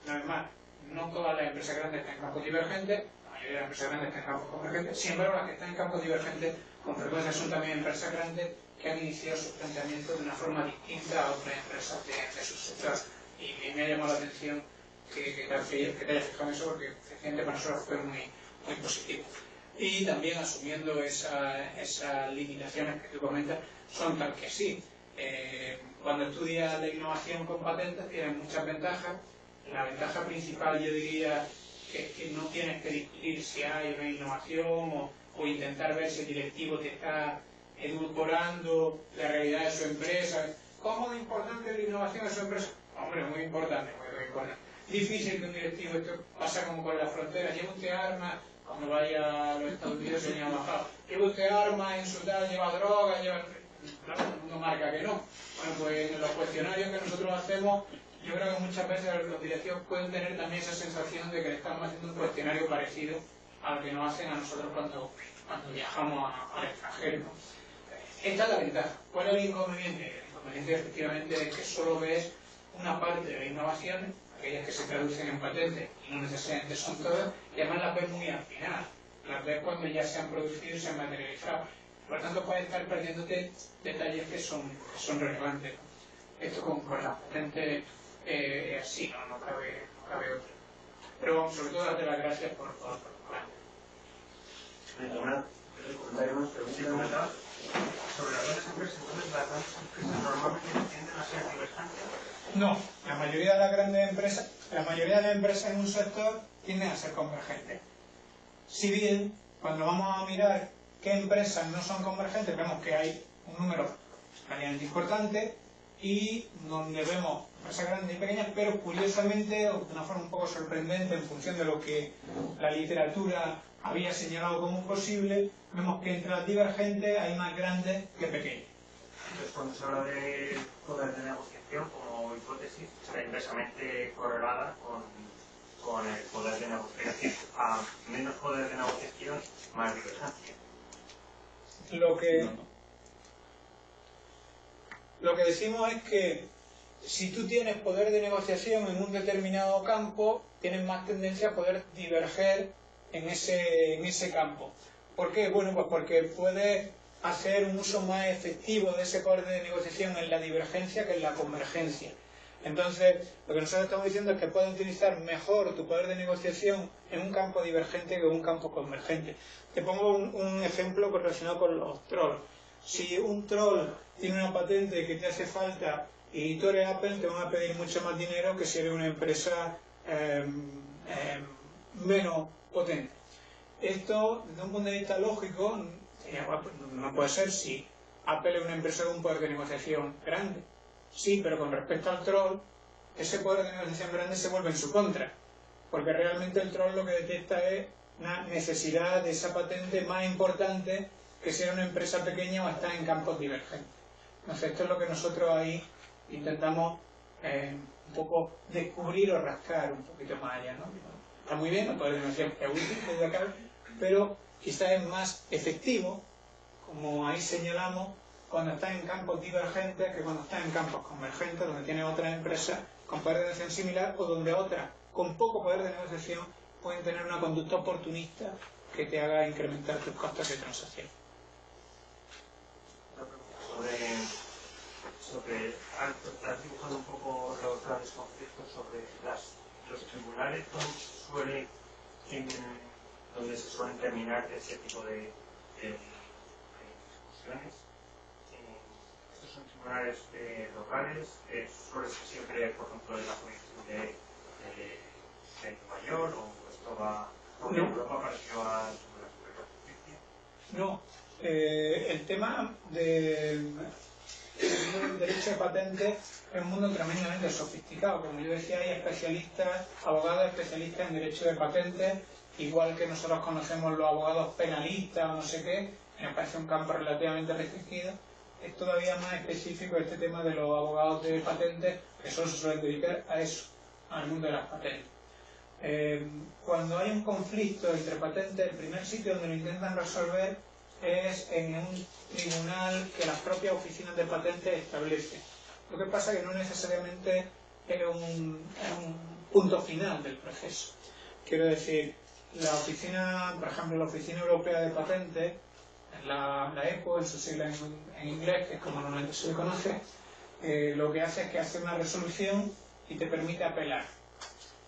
una vez más, no todas las empresas grandes están en campos divergentes, la mayoría de las empresas grandes están en campos convergentes, sin embargo, las que están en campos divergentes, con frecuencia son también empresas grandes que han iniciado sus planteamientos de una forma distinta a otras empresas de su sector. Y me ha llamado la atención que te hayas fijado en eso, porque efectivamente para nosotros fue muy positivo. Y también asumiendo esas limitaciones que tú comentas, son tal que sí. Cuando estudias la innovación con patentes tienes muchas ventajas. La ventaja principal, yo diría, que es que no tienes que discutir si hay una innovación o intentar ver si el directivo te está edulcorando la realidad de su empresa. ¿Cómo de importante es la innovación de su empresa? Hombre, muy importante, muy importante. Difícil que un directivo, esto pasa como con las fronteras, lleva usted armas, cuando vaya a los Estados Unidos se lleva embajado, lleva usted armas, insultar, lleva drogas, claro, todo el mundo marca que no. Bueno, pues en los cuestionarios que nosotros hacemos, yo creo que muchas veces los directivos pueden tener también esa sensación de que le estamos haciendo un cuestionario parecido al que nos hacen a nosotros cuando viajamos al extranjero, ¿no? Esta es la ventaja. ¿Cuál es el inconveniente? El inconveniente efectivamente es que solo ves una parte de la innovación, aquellas que se traducen en patentes, y no necesariamente son todas, y además las ves muy al final, las ves cuando ya se han producido y se han materializado. Por lo tanto, puedes estar perdiéndote detalles que son relevantes. Esto con las patentes así, no cabe otro. Pero vamos, sobre todo darte las gracias por Una pregunta sobre las grandes empresas. Entonces, las grandes empresas normalmente tienden a ser divergentes. No, la mayoría de las empresas en un sector tienden a ser convergentes. Si bien, cuando vamos a mirar qué empresas no son convergentes, vemos que hay un número relativamente importante y donde vemos empresas grandes y pequeñas, pero curiosamente, o de una forma un poco sorprendente, en función de lo que la literatura había señalado como posible, vemos que entre las divergentes hay más grandes que pequeñas. Entonces, cuando se habla de poder de negociación como hipótesis, está inversamente correlada con el poder de negociación. Es decir, a menos poder de negociación, más divergencia. Lo que decimos es que si tú tienes poder de negociación en un determinado campo, tienes más tendencia a poder diverger en ese campo. ¿Por qué? Bueno, pues porque puedes hacer un uso más efectivo de ese poder de negociación en la divergencia que en la convergencia. Entonces, lo que nosotros estamos diciendo es que puedes utilizar mejor tu poder de negociación en un campo divergente que en un campo convergente. Te pongo un ejemplo relacionado con los trolls. Si un troll tiene una patente que te hace falta y tú eres Apple, te van a pedir mucho más dinero que si eres una empresa menos potente. Esto, desde un punto de vista lógico, no puede ser si Apple es una empresa con un poder de negociación grande. Sí, pero con respecto al troll, ese poder de negociación grande se vuelve en su contra, porque realmente el troll lo que detecta es una necesidad de esa patente más importante que si era una empresa pequeña o está en campos divergentes. Entonces, esto es lo que nosotros ahí intentamos un poco descubrir o rascar un poquito más allá, ¿no? Está muy bien, el poder de negociación es útil desde acá, pero quizás es más efectivo, como ahí señalamos, cuando está en campos divergentes que cuando está en campos convergentes, donde tiene otras empresas con poder de negociación similar o donde otras con poco poder de negociación pueden tener una conducta oportunista que te haga incrementar tus costes de transacción. Sobre estás dibujando un poco los grandes conflictos sobre los tribunales donde se suelen terminar ese tipo de discusiones. Estos son tribunales locales, suele ser siempre, por ejemplo, de la jurisdicción de Nueva York, o esto va en Europa parecido a la Suprema Justicia. No, el tema del derecho de patente es un mundo tremendamente sofisticado. Como yo decía, hay especialistas, abogados especialistas en derecho de patente, igual que nosotros conocemos los abogados penalistas o no sé qué, me parece un campo relativamente restringido. Es todavía más específico este tema de los abogados de patentes, que solo se suelen dedicar a eso, al mundo de las patentes. Cuando hay un conflicto entre patentes, el primer sitio donde lo intentan resolver es en un tribunal que las propias oficinas de patentes establecen. Lo que pasa es que no necesariamente es un punto final del proceso. Quiero decir, la oficina, por ejemplo, la Oficina Europea de Patentes, la EPO, en su sigla en inglés, que es como normalmente se le conoce, lo que hace es que hace una resolución y te permite apelar.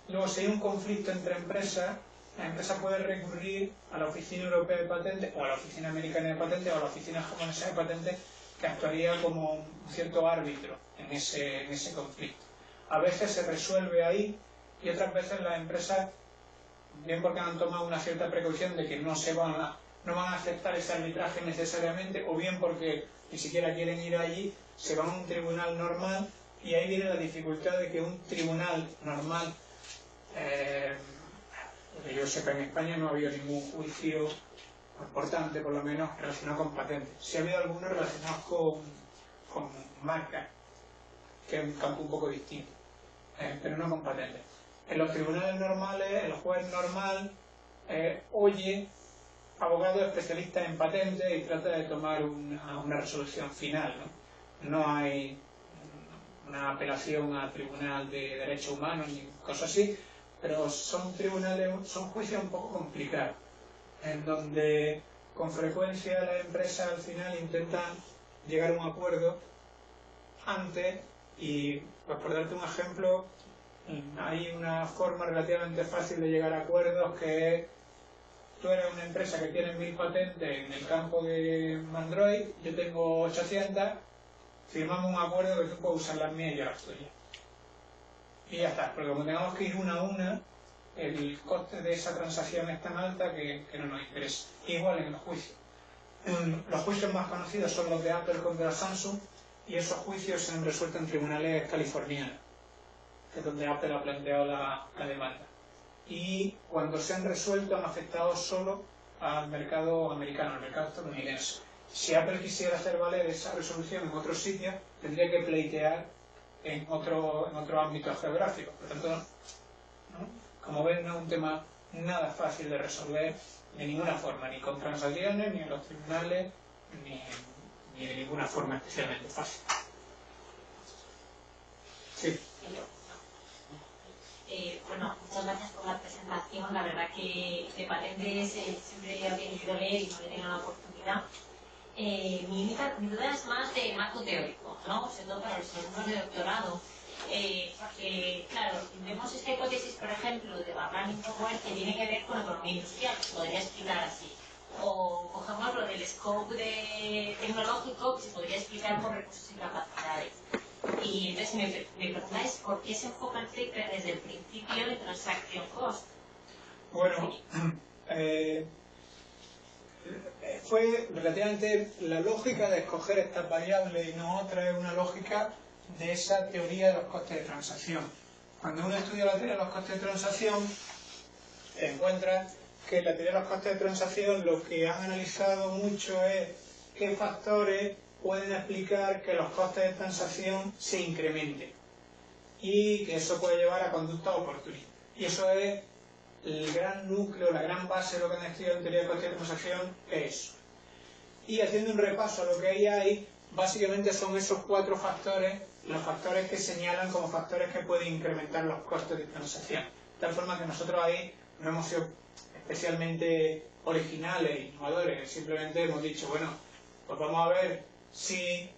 Luego, si hay un conflicto entre empresas, la empresa puede recurrir a la Oficina Europea de Patentes o a la Oficina Americana de Patentes o a la Oficina Japonesa de Patentes, que actuaría como un cierto árbitro en ese conflicto. A veces se resuelve ahí y otras veces las empresas, bien porque han tomado una cierta precaución de que no van a aceptar ese arbitraje necesariamente, o bien porque ni siquiera quieren ir allí, se van a un tribunal normal, y ahí viene la dificultad de que un tribunal normal, que yo sepa, en España no ha habido ningún juicio importante, por lo menos, relacionado con patentes. Sí ha habido algunos relacionados con marcas, que es un campo un poco distinto, pero no con patentes. En los tribunales normales, el juez normal oye abogados especialistas en patentes y trata de tomar una resolución final, ¿no? No hay una apelación al Tribunal de Derechos Humanos ni cosas así, pero son juicios un poco complicados, en donde con frecuencia las empresas al final intentan llegar a un acuerdo antes y, pues por darte un ejemplo, hay una forma relativamente fácil de llegar a acuerdos que es: tú eres una empresa que tiene 1000 patentes en el campo de Android, yo tengo 800, firmamos un acuerdo que tú puedes usar las mías y yo las tuyas. Y ya está, porque como tengamos que ir una a una, el coste de esa transacción es tan alta que no nos interesa. Igual en los juicios. Los juicios más conocidos son los de Apple contra Samsung, y esos juicios se han resuelto en tribunales californianos, que es donde Apple ha planteado la demanda. Y cuando se han resuelto han afectado solo al mercado americano, al mercado estadounidense. Si Apple quisiera hacer valer esa resolución en otros sitios, tendría que pleitear en otro ámbito geográfico. Por tanto, ¿no? Como ven, no es un tema nada fácil de resolver de ninguna forma, ni con transacciones, ni en los tribunales, ni de ninguna forma especialmente fácil. Sí. Bueno, muchas gracias por la presentación. La verdad que de patentes siempre he querido leer y no he tenido la oportunidad. Mi duda es más de marco teórico, ¿no? Sobre todo para los alumnos de doctorado. Porque, claro, vemos esta hipótesis, por ejemplo, de Barran Power que tiene que ver con economía industrial, se podría explicar así. O cogemos lo del scope tecnológico, que se podría explicar por recursos y capacidades. Y entonces me preguntáis por qué se enfoca el paper desde el principio de transaction cost. Bueno, fue relativamente la lógica de escoger estas variables y no otra, es una lógica de esa teoría de los costes de transacción. Cuando uno estudia la teoría de los costes de transacción, encuentra que en la teoría de los costes de transacción lo que han analizado mucho es qué factores pueden explicar que los costes de transacción se incrementen y que eso puede llevar a conductas oportunistas. Y eso es el gran núcleo, la gran base de lo que han estudiado en teoría de costes de transacción, es eso. Y haciendo un repaso a lo que ahí hay, básicamente son esos 4 factores, los factores que señalan como factores que pueden incrementar los costes de transacción. De tal forma que nosotros ahí no hemos sido especialmente originales, innovadores, simplemente hemos dicho, bueno, pues vamos a ver si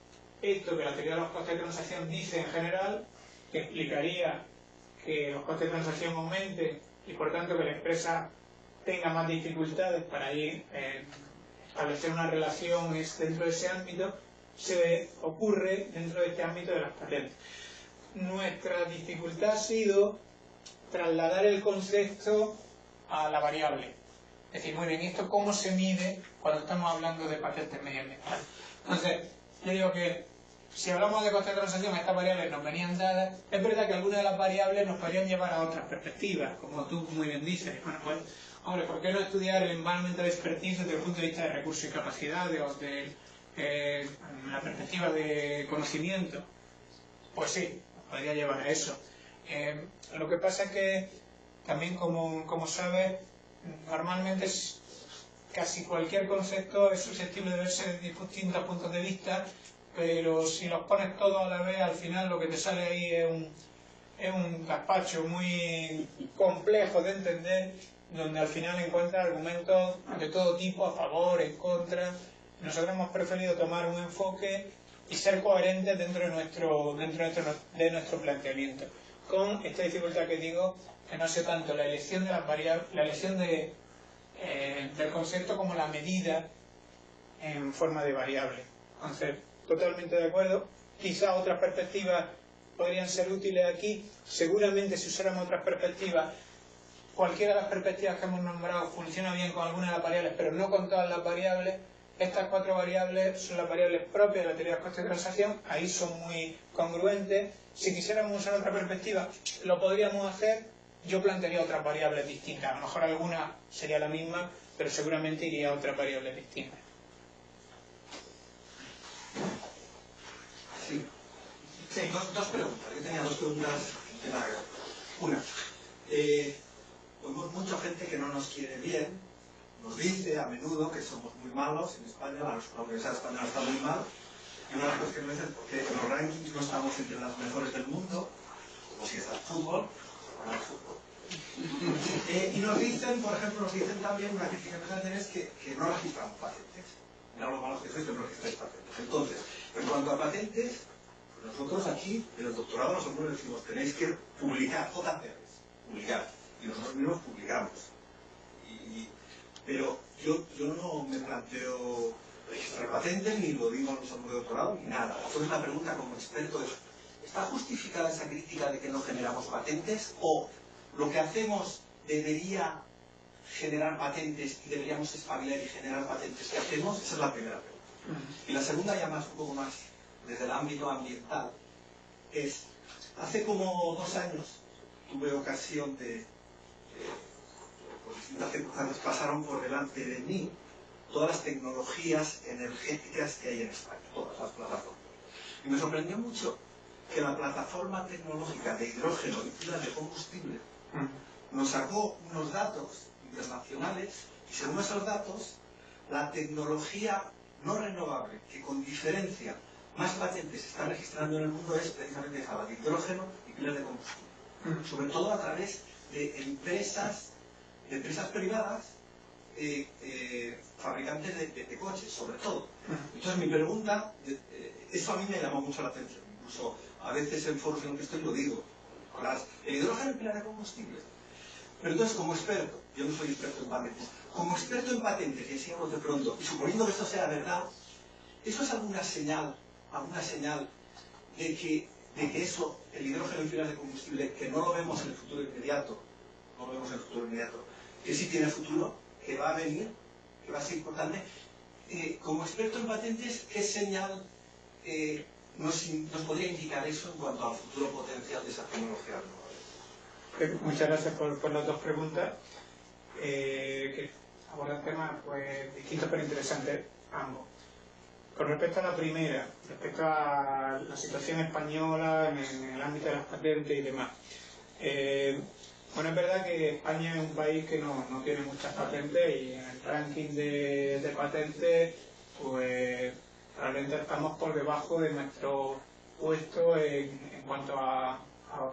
esto que la teoría de los costes de transacción dice en general, que explicaría que los costes de transacción aumenten y por tanto que la empresa tenga más dificultades para ir establecer una relación dentro de ese ámbito, se ocurre dentro de este ámbito de las patentes. Nuestra dificultad ha sido trasladar el concepto a la variable. Es decir, muy bien, ¿esto cómo se mide cuando estamos hablando de patentes medioambientales? Entonces, yo digo que si hablamos de costes de transacción, estas variables nos venían dadas. Es verdad que algunas de las variables nos podrían llevar a otras perspectivas, como tú muy bien dices. Bueno, pues, hombre, ¿por qué no estudiar el environmental expertise desde el punto de vista de recursos y capacidades o de la perspectiva de conocimiento? Pues sí, nos podría llevar a eso. Lo que pasa es que también, como sabes, normalmente casi cualquier concepto es susceptible de verse desde distintos puntos de vista, pero si los pones todos a la vez, al final lo que te sale ahí es un gazpacho muy complejo de entender, donde al final encuentras argumentos de todo tipo, a favor, en contra. Nosotros hemos preferido tomar un enfoque y ser coherentes dentro de nuestro planteamiento, con esta dificultad que digo, que no sé tanto la elección de las variables, la elección del concepto como la medida en forma de variable. Entonces, totalmente de acuerdo. Quizás otras perspectivas podrían ser útiles aquí. Seguramente si usáramos otras perspectivas, cualquiera de las perspectivas que hemos nombrado funciona bien con algunas de las variables, pero no con todas las variables. Estas 4 variables son las variables propias de la teoría de costes de transacción, ahí son muy congruentes. Si quisiéramos usar otra perspectiva, lo podríamos hacer. Yo plantearía otras variables distintas. A lo mejor alguna sería la misma, pero seguramente iría a otras variables distintas. Sí, dos preguntas. Yo tenía 2 preguntas de larga. Una, oímos mucha gente que no nos quiere bien, nos dice a menudo que somos muy malos en España, la universidad española está muy mal, Y una de las cuestiones es porque en los rankings no estamos entre las mejores del mundo, como si está el fútbol, o no el fútbol. Y nos dicen, por ejemplo, también, una crítica que nos hacen es que no registramos patentes. Mira lo malos que sois, que no registráis patentes. Entonces, en cuanto a patentes, pues nosotros aquí, en el doctorado, nosotros decimos, tenéis que publicar, JCRs, publicar. Y nosotros mismos publicamos. Pero yo no me planteo registrar patentes, ni lo digo a los alumnos de doctorado, ni nada. Entonces la pregunta como experto es, ¿está justificada esa crítica de que no generamos patentes? ¿O lo que hacemos debería generar patentes y deberíamos espabilar y generar patentes? ¿Qué hacemos? Esa es la primera pregunta. Y la segunda, ya más, un poco más desde el ámbito ambiental, es, hace como 2 años tuve ocasión de por distintas circunstancias pasaron por delante de mí todas las tecnologías energéticas que hay en España, todas las plataformas. Y me sorprendió mucho que la plataforma tecnológica de hidrógeno y pilas de combustible nos sacó unos datos internacionales y según esos datos, la tecnología no renovable que con diferencia más patentes se está registrando en el mundo es precisamente esa, la de hidrógeno y pilas de combustible. Sobre todo a través de empresas privadas, fabricantes de coches, sobre todo. Entonces mi pregunta, eso a mí me llamó mucho la atención, incluso a veces en foros en los que estoy lo digo, el hidrógeno y pilas de combustible. Pero entonces como experto, yo no soy experto en patentes, como experto en patentes, y así hablo de pronto, y suponiendo que esto sea verdad, ¿eso es alguna señal de que eso, el hidrógeno y pilas de combustible, que no lo vemos en el futuro inmediato, que sí tiene futuro, que va a venir, que va a ser importante? Como experto en patentes, ¿qué señal nos podría indicar eso en cuanto al futuro potencial de esa tecnología renovable? Muchas gracias por las dos preguntas, que abordan temas pues, distintos pero interesantes ambos. Con respecto a la primera, respecto a la situación española en el ámbito de las patentes y demás, bueno, es verdad que España es un país que no tiene muchas patentes y en el ranking de patentes, pues realmente estamos por debajo de nuestro puesto en cuanto a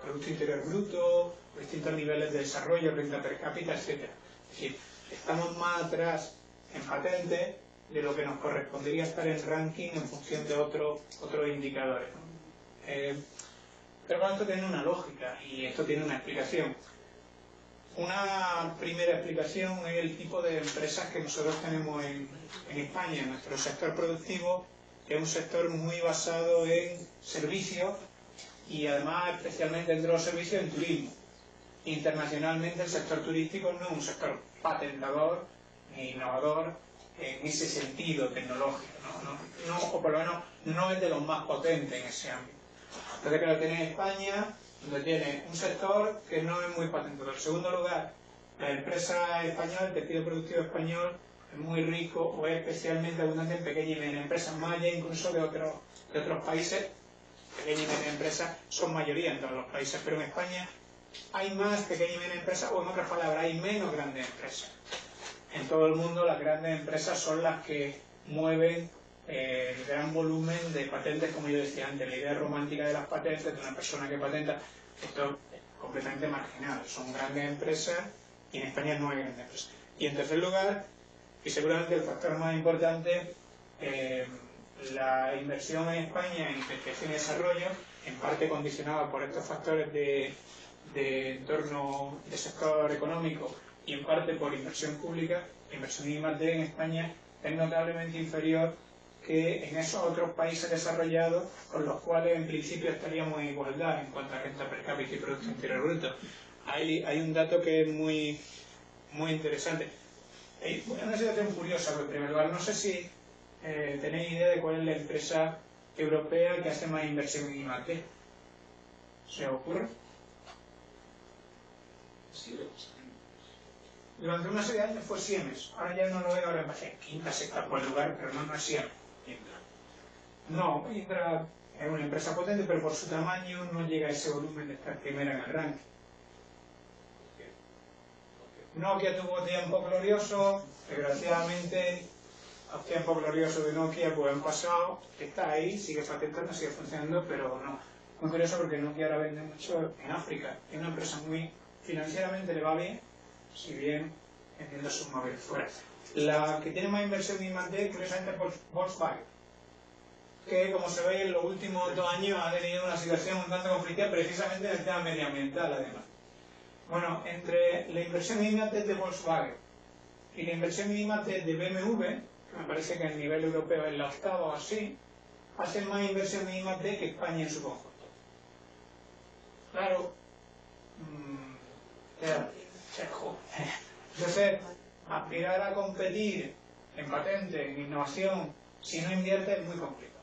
Producto Interior Bruto, distintos niveles de desarrollo, renta per cápita, etc. Es decir, estamos más atrás en patentes de lo que nos correspondería estar en ranking en función de otros indicadores, ¿no? Pero bueno, esto tiene una lógica y esto tiene una explicación. Una primera explicación es el tipo de empresas que nosotros tenemos en España, en nuestro sector productivo, que es un sector muy basado en servicios y además especialmente dentro de los servicios en turismo. Internacionalmente el sector turístico no es un sector patentador ni innovador en ese sentido tecnológico, ¿no? O por lo menos no es de los más potentes en ese ámbito. Entonces, claro, tienes España, donde tiene un sector que no es muy patentador. En segundo lugar, la empresa española, el tejido productivo español, es muy rico o es especialmente abundante en pequeñas y medianas empresas, más allá incluso de otros países. Pequeñas y medianas empresas son mayoría en todos los países, pero en España hay más pequeñas y medianas empresas, o en otras palabras, hay menos grandes empresas. En todo el mundo las grandes empresas son las que mueven el gran volumen de patentes, como yo decía antes. La idea romántica de las patentes, de una persona que patenta, esto es completamente marginal. Son grandes empresas y en España no hay grandes empresas. Y en tercer lugar, y seguramente el factor más importante, la inversión en España en investigación y desarrollo, en parte condicionada por estos factores de entorno de sector económico y en parte por inversión pública, la inversión en I+D en España es notablemente inferior que en esos otros países desarrollados con los cuales en principio estaríamos en igualdad en cuanto a renta per cápita y Producto Interior Bruto. Hay un dato que es muy interesante. Hay una situación curiosa, en primer lugar, no sé si tenéis idea de cuál es la empresa europea que hace más inversión en I+D. ¿Se os ocurre? Durante una serie de años fue Siemens, ahora ya no lo veo, ahora me parece quinta, sexta por el lugar, pero no es Siemens. No, Indra es una empresa potente, pero por su tamaño no llega a ese volumen de estar primera en el ranking. Nokia tuvo tiempo glorioso, desgraciadamente los tiempos gloriosos de Nokia pues han pasado, está ahí, sigue patentando, sigue funcionando, pero no. Muy curioso porque Nokia ahora vende mucho en África. Es una empresa muy financieramente le va bien, si bien vendiendo sus móviles fuera. La que tiene más inversión en I+D, curiosamente, es Volkswagen, que como se ve en los últimos 2 años ha tenido una situación un tanto conflictiva precisamente en el tema medioambiental además. Bueno, entre la inversión en I+D de Volkswagen y la inversión en I+D de BMW, que me parece que a nivel europeo es la octava o así, hacen más inversión en I+D que España en su conjunto. Claro, entonces, aspirar a competir en patente, en innovación, si no invierte es muy complicado.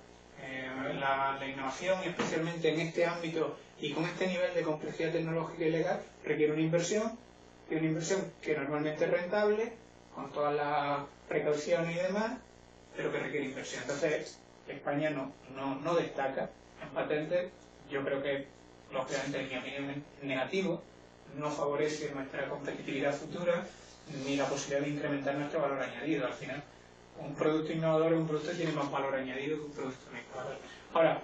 La innovación, especialmente en este ámbito y con este nivel de complejidad tecnológica y legal, requiere una inversión, y una inversión que normalmente es rentable, con todas las precauciones y demás, pero que requiere inversión. Entonces, España no destaca en patentes. Yo creo que, lógicamente, en mi opinión, es negativo, no favorece nuestra competitividad futura ni la posibilidad de incrementar nuestro valor añadido. Al final, un producto innovador es un producto que tiene más valor añadido que un producto no innovador. Ahora,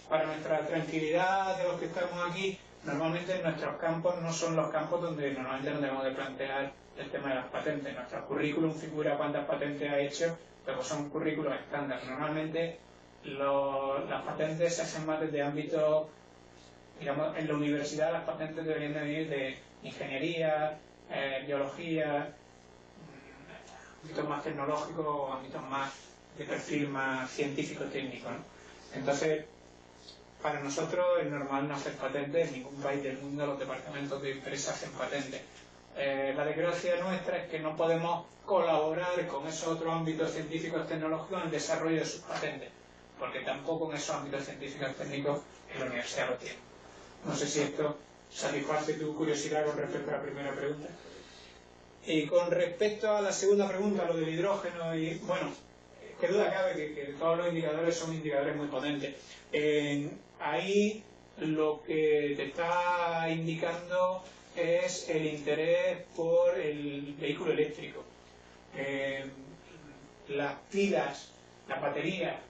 para nuestra tranquilidad de los que estamos aquí, normalmente nuestros campos no son los campos donde normalmente nos debemos de plantear el tema de las patentes. Nuestro currículum figura cuántas patentes ha hecho, pero son currículos estándar. Normalmente las patentes se hacen más desde ámbitos, digamos, en la universidad las patentes deberían de venir de ingeniería, biología, ámbitos más tecnológicos o ámbitos más de perfil más científico-técnico, ¿no? Entonces, para nosotros es normal no hacer patentes. En ningún país del mundo los departamentos de empresa hacen patentes. La desgracia nuestra es que no podemos colaborar con esos otros ámbitos científicos tecnológicos en el desarrollo de sus patentes, porque tampoco en esos ámbitos científicos técnicos en la universidad lo tienen. No sé si esto satisface tu curiosidad con respecto a la primera pregunta. Y con respecto a la segunda pregunta, lo del hidrógeno, y bueno, qué duda cabe que todos los indicadores son indicadores muy potentes. Ahí lo que te está indicando es el interés por el vehículo eléctrico. Las pilas, la batería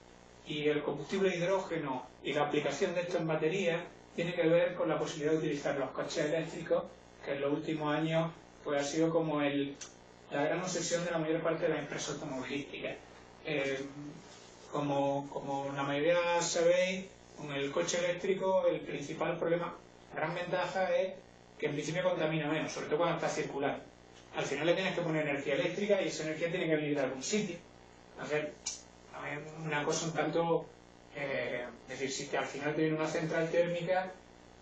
y el combustible de hidrógeno y la aplicación de esto en batería tiene que ver con la posibilidad de utilizar los coches eléctricos, que en los últimos años pues, ha sido como la gran obsesión de la mayor parte de las empresas automovilísticas. Como la mayoría sabéis, con el coche eléctrico el principal problema, la gran ventaja es que en principio contamina menos, sobre todo cuando está circulando. Al final le tienes que poner energía eléctrica y esa energía tiene que venir de algún sitio. Entonces, es una cosa un tanto... es decir, si al final te viene una central térmica,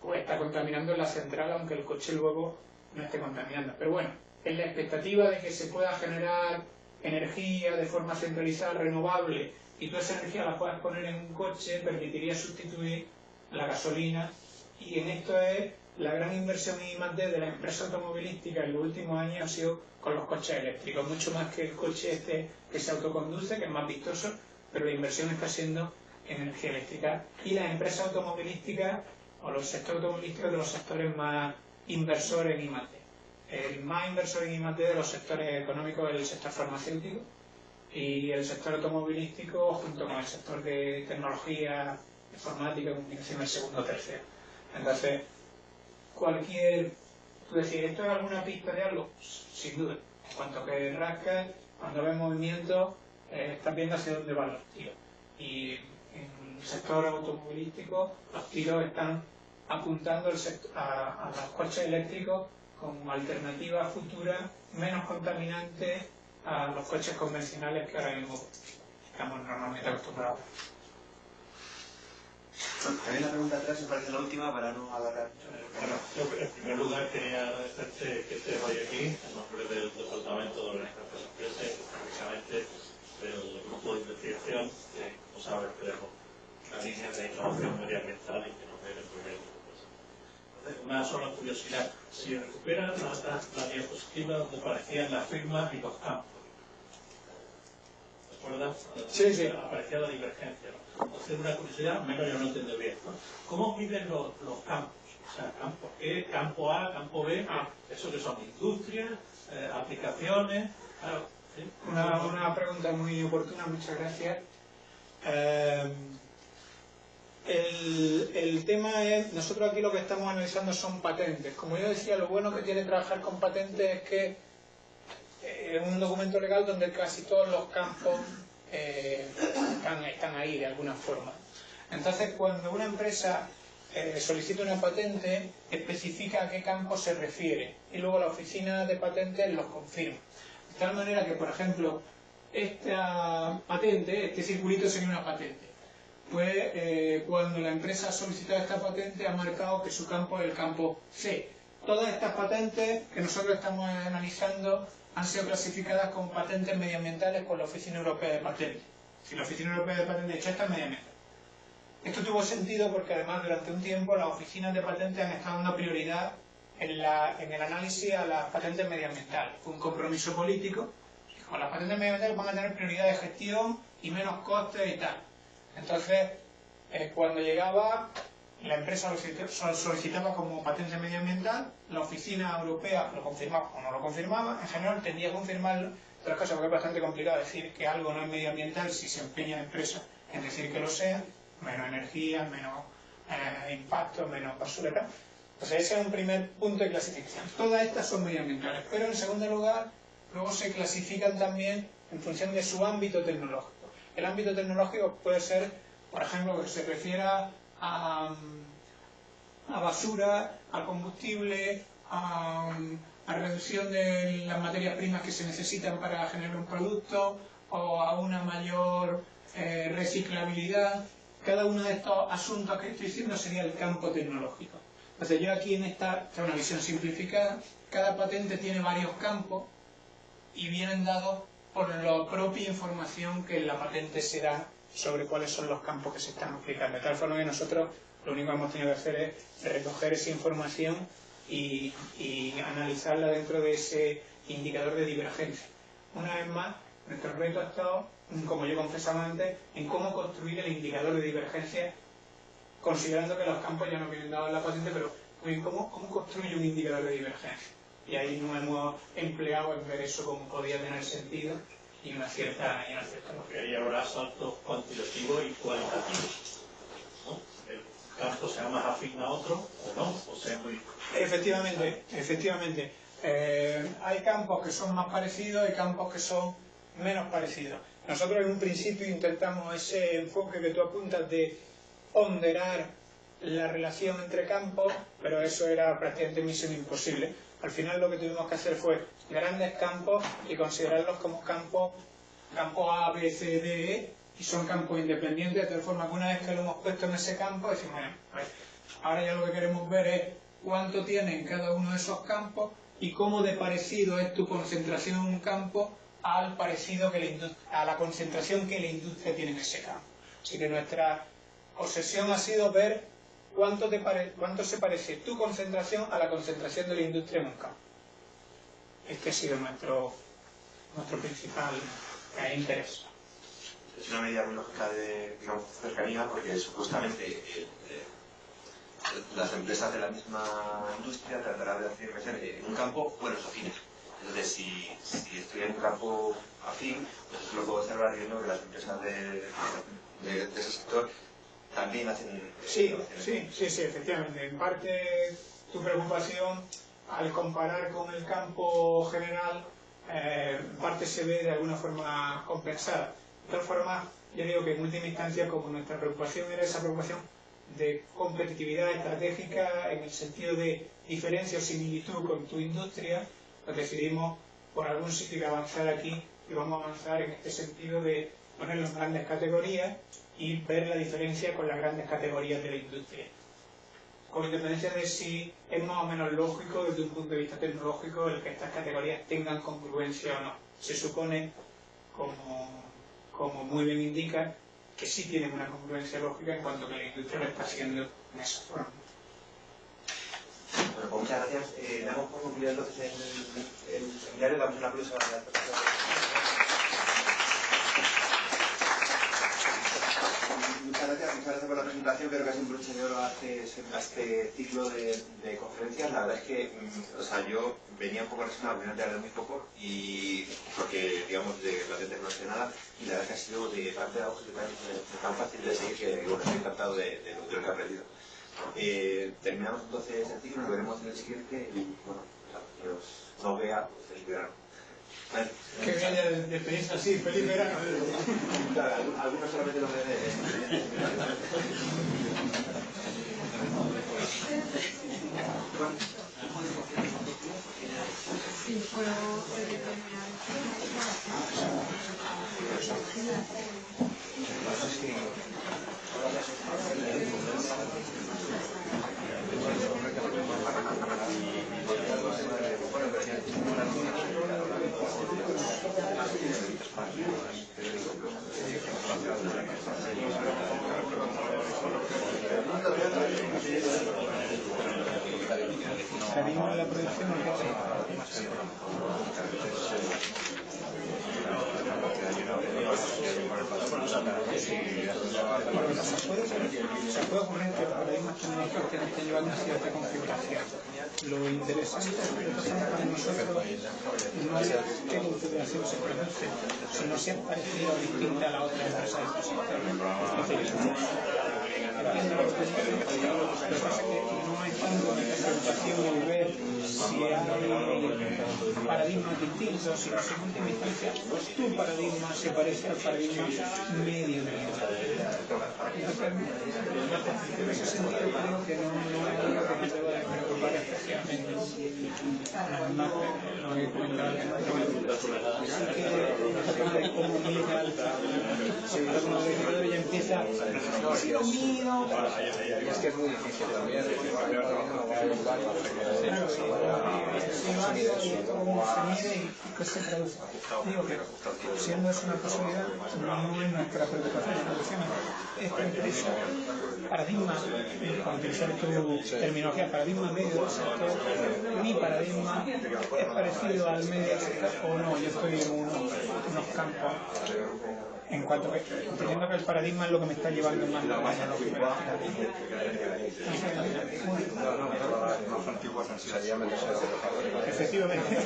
pues está contaminando en la central, aunque el coche luego no esté contaminando. Pero bueno, en la expectativa de que se pueda generar energía de forma centralizada, renovable, y toda esa energía la puedas poner en un coche, permitiría sustituir la gasolina, y en esto es la gran inversión en I+D de las empresas automovilísticas en los últimos años ha sido con los coches eléctricos, mucho más que el coche este que se autoconduce, que es más vistoso, pero la inversión está siendo en energía eléctrica. Y las empresas automovilísticas, o los sectores automovilísticos, de los sectores más inversores en I+D. El más inversor en I+D de los sectores económicos es el sector farmacéutico, y el sector automovilístico, junto con el sector de tecnología, informática, comunicación, el segundo o tercero. Entonces, tú decís, ¿esto es alguna pista de algo? Sin duda. En cuanto que rascas, cuando ves movimiento, estás viendo hacia dónde van los tiros. Y en el sector automovilístico, los tiros están apuntando a los coches eléctricos como alternativa futura menos contaminante a los coches convencionales que ahora mismo estamos normalmente acostumbrados. A mí la pregunta atrás me parece la última para no alargar. Bueno, yo en primer lugar quería agradecerte que estés hoy aquí en nombre del Departamento de Organización de Empresas, precisamente del grupo de investigación que, como sabes, tenemos una línea de innovación medioambiental y que nos debe proyecto. Entonces, una sola curiosidad, si recuperan la diapositiva donde aparecían las firmas y los campos, ¿te acuerdas? Sí, sí. Aparecía la divergencia, ¿no? Entonces, una curiosidad, menos yo no entiendo bien, ¿no? ¿Cómo miden los campos? O sea, campo E, campo A, campo B, eso que son industrias, aplicaciones. Claro, Una pregunta muy oportuna, muchas gracias. El tema es, nosotros aquí lo que estamos analizando son patentes. Como yo decía, lo bueno que tiene trabajar con patentes es que es un documento legal donde casi todos los campos están ahí de alguna forma. Entonces, cuando una empresa solicita una patente, especifica a qué campo se refiere y luego la oficina de patentes los confirma. De tal manera que, por ejemplo, esta patente, este circulito sería una patente. Pues cuando la empresa ha solicitado esta patente ha marcado que su campo es el campo C. Todas estas patentes que nosotros estamos analizando han sido clasificadas como patentes medioambientales por la Oficina Europea de Patentes. Si la Oficina Europea de Patentes ha hecho esta medioambiental. Esto tuvo sentido porque además durante un tiempo las oficinas de patentes han estado dando prioridad en el análisis a las patentes medioambientales. Fue un compromiso político. Con las patentes medioambientales van a tener prioridad de gestión y menos costes y tal. Entonces, cuando llegaba, la empresa lo solicitaba como patente medioambiental, la oficina europea lo confirmaba o no lo confirmaba, en general tendía a confirmarlo, otras cosas porque es bastante complicado decir que algo no es medioambiental si se empeña la empresa en decir que lo sea, menos energía, menos impacto, menos basura y tal. Entonces ese es un primer punto de clasificación. Todas estas son medioambientales, pero en segundo lugar, luego se clasifican también en función de su ámbito tecnológico. El ámbito tecnológico puede ser, por ejemplo, que se refiera a basura, a combustible, a reducción de las materias primas que se necesitan para generar un producto o a una mayor reciclabilidad. Cada uno de estos asuntos que estoy diciendo sería el campo tecnológico. Entonces yo aquí esta es una visión simplificada, cada patente tiene varios campos y vienen dados por la propia información que en la patente se da sobre cuáles son los campos que se están aplicando. De tal forma que nosotros lo único que hemos tenido que hacer es recoger esa información y analizarla dentro de ese indicador de divergencia. Una vez más, nuestro reto ha estado, como yo confesaba antes, en cómo construir el indicador de divergencia, considerando que los campos ya no vienen dados en la patente, pero ¿cómo construye un indicador de divergencia? Y ahí nos hemos empleado en ver eso como podía tener sentido y una cierta Porque ahí habrá saltos cuantitativos y cualitativos, ¿no? El campo sea más afín a otro o no, o sea muy... Efectivamente. Hay campos que son más parecidos y campos que son menos parecidos. Nosotros en un principio intentamos ese enfoque que tú apuntas de ponderar la relación entre campos, pero eso era prácticamente misión imposible. Al final lo que tuvimos que hacer fue grandes campos y considerarlos como campos A, B, C, D, E, y son campos independientes, de tal forma que una vez que lo hemos puesto en ese campo, decimos, bueno, ahora ya lo que queremos ver es cuánto tiene en cada uno de esos campos y cómo de parecido es tu concentración en un campo al parecido que a la concentración que la industria tiene en ese campo. Así que nuestra obsesión ha sido ver cuánto se parece tu concentración a la concentración de la industria en un campo. Este ha sido nuestro principal interés. Es una medida muy lógica de, digamos, cercanía, porque supuestamente las empresas de la misma industria tratarán de hacer meter en un campo buenos afines. Entonces, si estoy en un campo afín, pues eso lo puedo observar viendo que las empresas de ese sector también hacen... Sí, efectivamente. En parte tu preocupación al comparar con el campo general, en parte se ve de alguna forma compensada. De todas formas, yo digo que en última instancia, como nuestra preocupación era esa preocupación de competitividad estratégica en el sentido de diferencia o similitud con tu industria, pues decidimos por algún sitio de avanzar aquí y vamos a avanzar en este sentido de ponerlo en grandes categorías y ver la diferencia con las grandes categorías de la industria. Con independencia de si es más o menos lógico desde un punto de vista tecnológico el que estas categorías tengan congruencia o no. Se supone, como muy bien indica, que sí tienen una congruencia lógica en cuanto que la industria lo está haciendo en esa forma. Bueno, pues muchas gracias. Damos por concluido entonces el seminario, damos un aplauso a las personas. Muchas gracias por la presentación. presentación, creo que ha sido un broche de oro a este ciclo de conferencias. La verdad es que o sea, yo venía un poco reaccionado, venía a hablar muy poco, y porque, digamos, de latentes no sé nada, y la verdad es que ha sido de tan pedagógico, tan fácil de seguir, que bueno, estoy encantado de lo que he aprendido. Terminamos entonces el ciclo, lo veremos en el siguiente, y bueno, que os vea el verano. Vale. Que viene de pedirse así, feliz verano. Claro, algunos solamente lo ven Salimos de la producción y se puede ocurrir que los paradigmas tecnológicos que nos llevan a una cierta configuración. Lo interesante para nosotros no es qué configuración se produce, sino si es parecida o distinta a la otra empresa del sector. Entiendo lo que pasa que no es tanto de configuración el ver si hay paradigmas distintos, sino en última instancia tu paradigma se parece al paradigma medio de en ese sentido creo que no es algo que te deba de preocupar especialmente. Además, lo he comentado así que el tema de cómo mira el seguidor como verificador ya empieza si lo mido. Es que es muy difícil también. Claro, si lo mido y cómo se mide y qué se traduce. Digo que siendo eso una posibilidad, no es nuestra preocupación. Esta empresa, paradigma, para utilizar tu terminología, paradigma medio del sector, mi paradigma es parecido al medio del sector o no, yo estoy en unos campos en cuanto que entendiendo que el paradigma es lo que me está llevando más la mano. Efectivamente.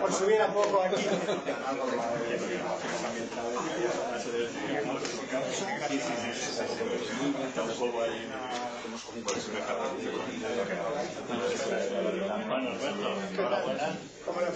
Por subir a poco aquí. Bueno, Alberto, enhorabuena. ¿Cómo lo